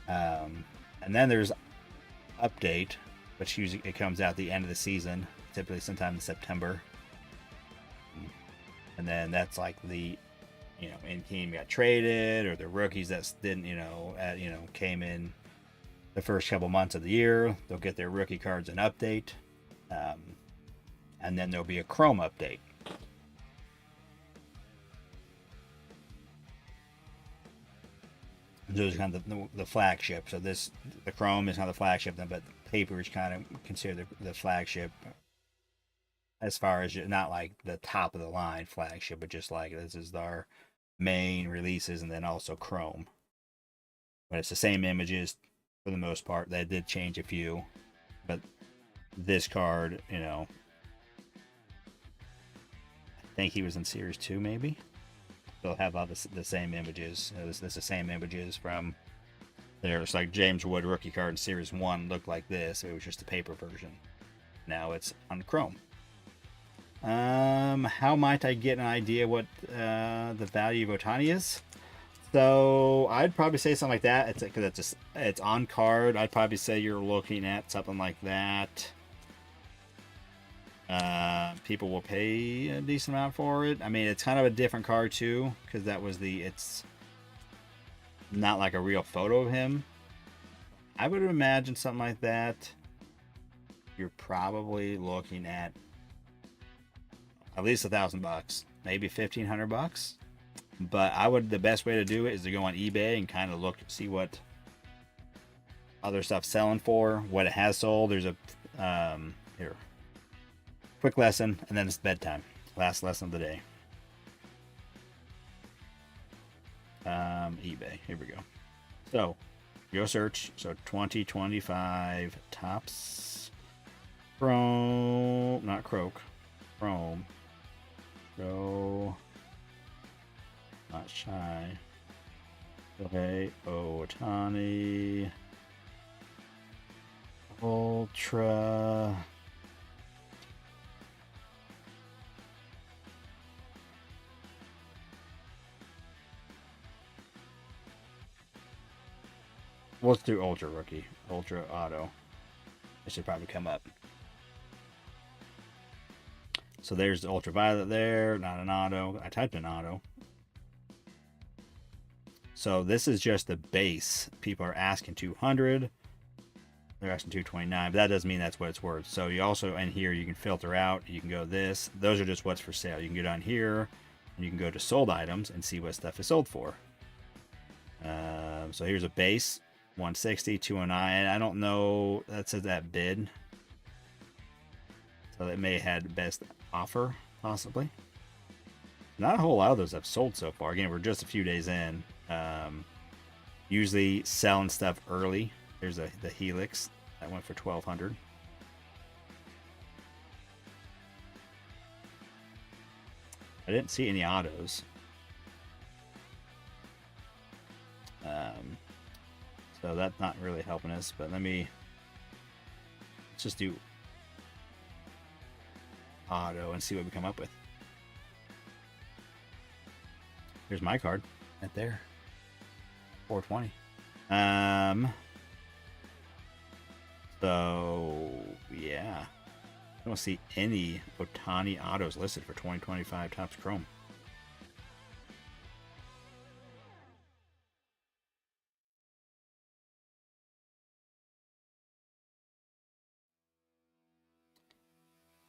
And then there's update, which usually it comes out at the end of the season, typically sometime in September. And then that's like the in team got traded, or the rookies that didn't, came in the first couple months of the year. They'll get their rookie cards and update, and then there'll be a Chrome update. And those are kind of the flagship. So the Chrome is not the flagship, but paper is kind of considered the flagship. As far as not like the top of the line flagship, but just like this is our main releases, and then also Chrome. But it's the same images for the most part. They did change a few, but this card, I think he was in Series 2 maybe. They'll have all the same images. It's the same images from there. It's like James Wood rookie card in Series 1 looked like this. It was just a paper version. Now it's on Chrome. How might I get an idea what the value of Ohtani is? So I'd probably say something like that. It's because it's on card. I'd probably say you're looking at something like that. people will pay a decent amount for it. I mean, it's kind of a different card too, because that was it's not like a real photo of him. I would imagine something like that. You're probably looking at least $1,000, maybe $1,500. But the best way to do it is to go on eBay and kind of look, see what other stuff's selling for, what it has sold. There's a here, quick lesson, and then it's bedtime. Last lesson of the day. eBay. Here we go. So, go search. So 2025 Topps Chrome, not Croak, Chrome. Go. Not shy. Okay, Ohtani. Ultra. Let's do Ultra Rookie. Ultra Auto. It should probably come up. So there's the Ultraviolet there. Not an auto. I typed in auto. So this is just the base. People are asking 200. They're asking 229, but that doesn't mean that's what it's worth. So you also, in here, you can filter out. You can go this. Those are just what's for sale. You can go down here, and you can go to sold items and see what stuff is sold for. So here's a base, 160, 209. I don't know. That says that bid. So it may have had best offer, possibly. Not a whole lot of those have sold so far. Again, we're just a few days in. Usually selling stuff early. There's the Helix that went for 1,200. I didn't see any autos. So that's not really helping us. But let's just do auto and see what we come up with. Here's my card right there. 420. So yeah, I don't see any Ohtani autos listed for 2025 Topps Chrome.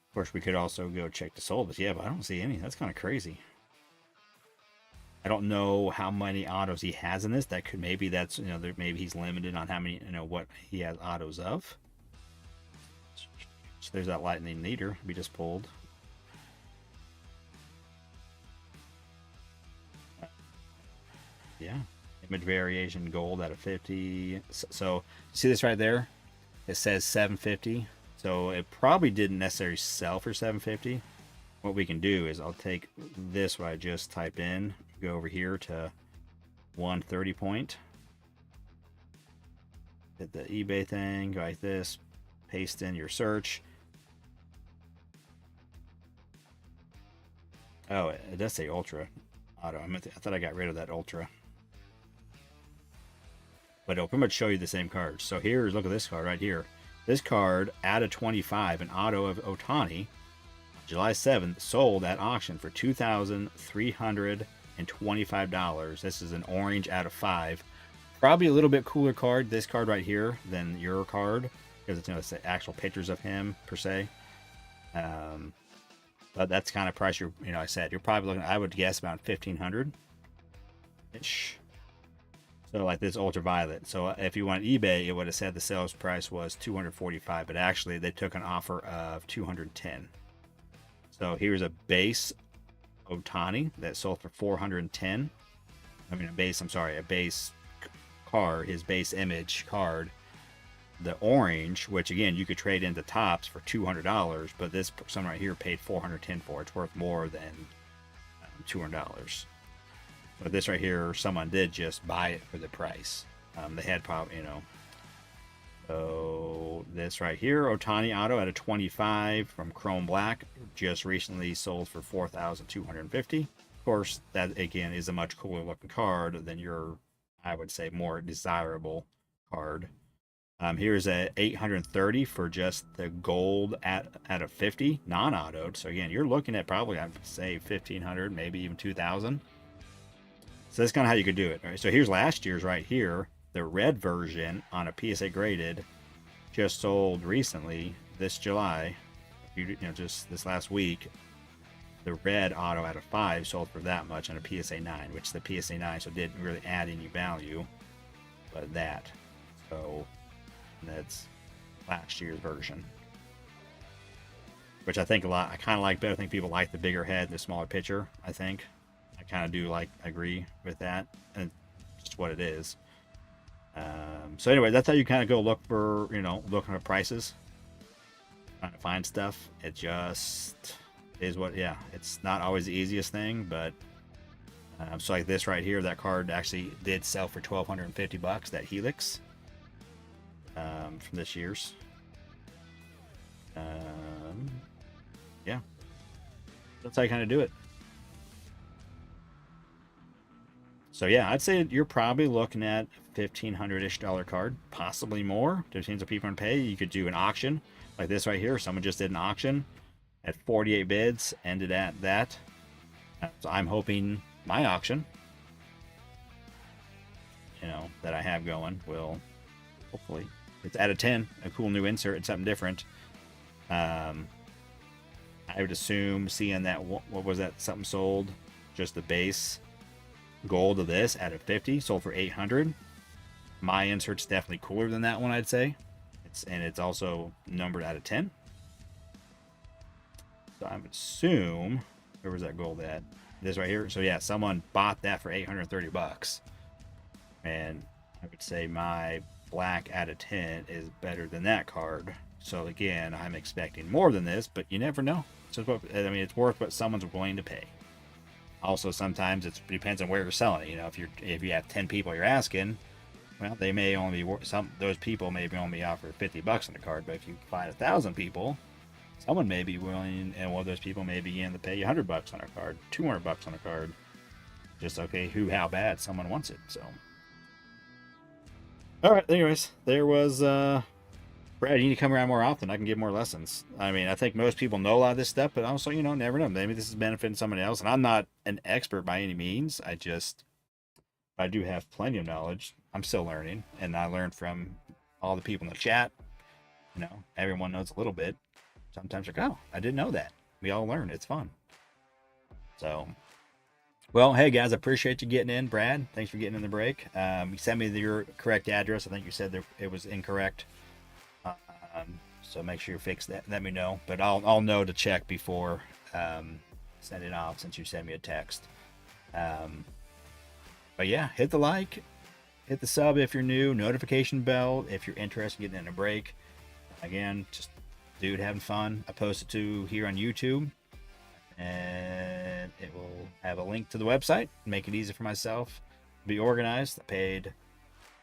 Of course, we could also go check the sold, but yeah, but I don't see any. That's kind of crazy. I don't know how many autos he has in this. That could, maybe that's, maybe he's limited on how many, what he has autos of. So there's that lightning leader we just pulled. Yeah, image variation gold out of 50. So see this right there? It says 750. So it probably didn't necessarily sell for 750. What we can do is I'll take this, what I just typed in, go over here to 130 point. Hit the eBay thing, go like this, paste in your search. Oh, it does say Ultra Auto. I thought I got rid of that Ultra. But it'll pretty much show you the same cards. So here's, look at this card right here. This card, out of 25, an auto of Ohtani, July 7th, sold at auction for $2,325. This is an orange out of 5. Probably a little bit cooler card, this card right here, than your card, because it's the actual pictures of him per se. But that's kind of price you're, I said you're probably looking. I would guess about 1,500 ish. So like this ultraviolet. So if you went eBay, it would have said the sales price was 245, but actually they took an offer of 210. So here's a base Ohtani that sold for 410. I mean a base card, his base image card. The orange, which again you could trade into Topps for $200, but this person right here paid 410 for. It's worth more than $200. But this right here, someone did just buy it for the price. They had probably, So this right here, Ohtani auto at a 25 from Chrome Black, just recently sold for 4,250. Of course, that again is a much cooler looking card than your, I would say, more desirable card. Here's a 830 for just the gold at a 50 non-autoed. So again, you're looking at probably, I'd say 1,500, maybe even 2,000. So that's kind of how you could do it. All right. So here's last year's right here. The red version on a PSA graded just sold recently this July. You know, just this last week. The red auto out of 5 sold for that much on a PSA 9, which the PSA 9 so didn't really add any value, but that. So that's last year's version, which I think a lot. I kind of like better. I think people like the bigger head, the smaller picture. I think I kind of do agree with that, and just what it is. So anyway, that's how you kind of go look for, looking at prices, trying to find stuff. It just is what, yeah, it's not always the easiest thing, but so like this right here, that card actually did sell for $1,250, that Helix from this year's. Yeah, that's how you kind of do it. So yeah, I'd say you're probably looking at $1,500-ish card, possibly more. Depends on people can pay. You could do an auction like this right here. Someone just did an auction at 48 bids, ended at that. So I'm hoping my auction, that I have going will hopefully, it's out of 10, a cool new insert, it's something different. I would assume seeing that, what was that, something sold, just the base gold of this out of 50 sold for 800. My insert's definitely cooler than that one, I'd say. It's also numbered out of 10. So I would assume, where was that gold at? This right here. So yeah, someone bought that for $830, and I would say my black out of 10 is better than that card. So again, I'm expecting more than this, but you never know. So it's worth what someone's willing to pay. Also, sometimes it depends on where you're selling it. If you have 10 people you're asking, well, they may only be those people may only offer $50 on the card. But if you find 1,000 people, someone may be willing, and one of those people may begin to pay you $100 on a card, $200 on a card. Just okay, how bad someone wants it. So, all right. Anyways, there was Brad. You need to come around more often. I can give more lessons. I mean, I think most people know a lot of this stuff, but also, never know. Maybe this is benefiting someone else. And I'm not an expert by any means. I do have plenty of knowledge. I'm still learning, and I learned from all the people in the chat. Everyone knows a little bit. Sometimes like, oh, I didn't know that. We all learn. It's fun. So, well, hey guys, I appreciate you getting in. Brad, thanks for getting in the break. You sent me your correct address. I think you said that it was incorrect. So make sure you fix that. Let me know. But I'll know to check before sending it off, since you sent me a text. But yeah, hit the like, hit the sub if you're new, notification bell if you're interested in getting in a break. Again, just dude having fun. I posted to here on YouTube, and it will have a link to the website, make it easy for myself to be organized. I paid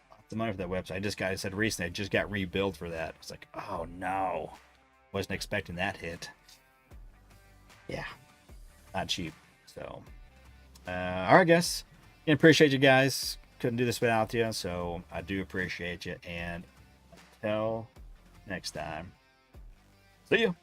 lots of money for that website. I said recently, I just got rebuilt for that. I was like, oh no, wasn't expecting that hit. Yeah, not cheap. So all right, guys, I appreciate you guys. Couldn't do this without you, so I do appreciate you, and until next time, see you.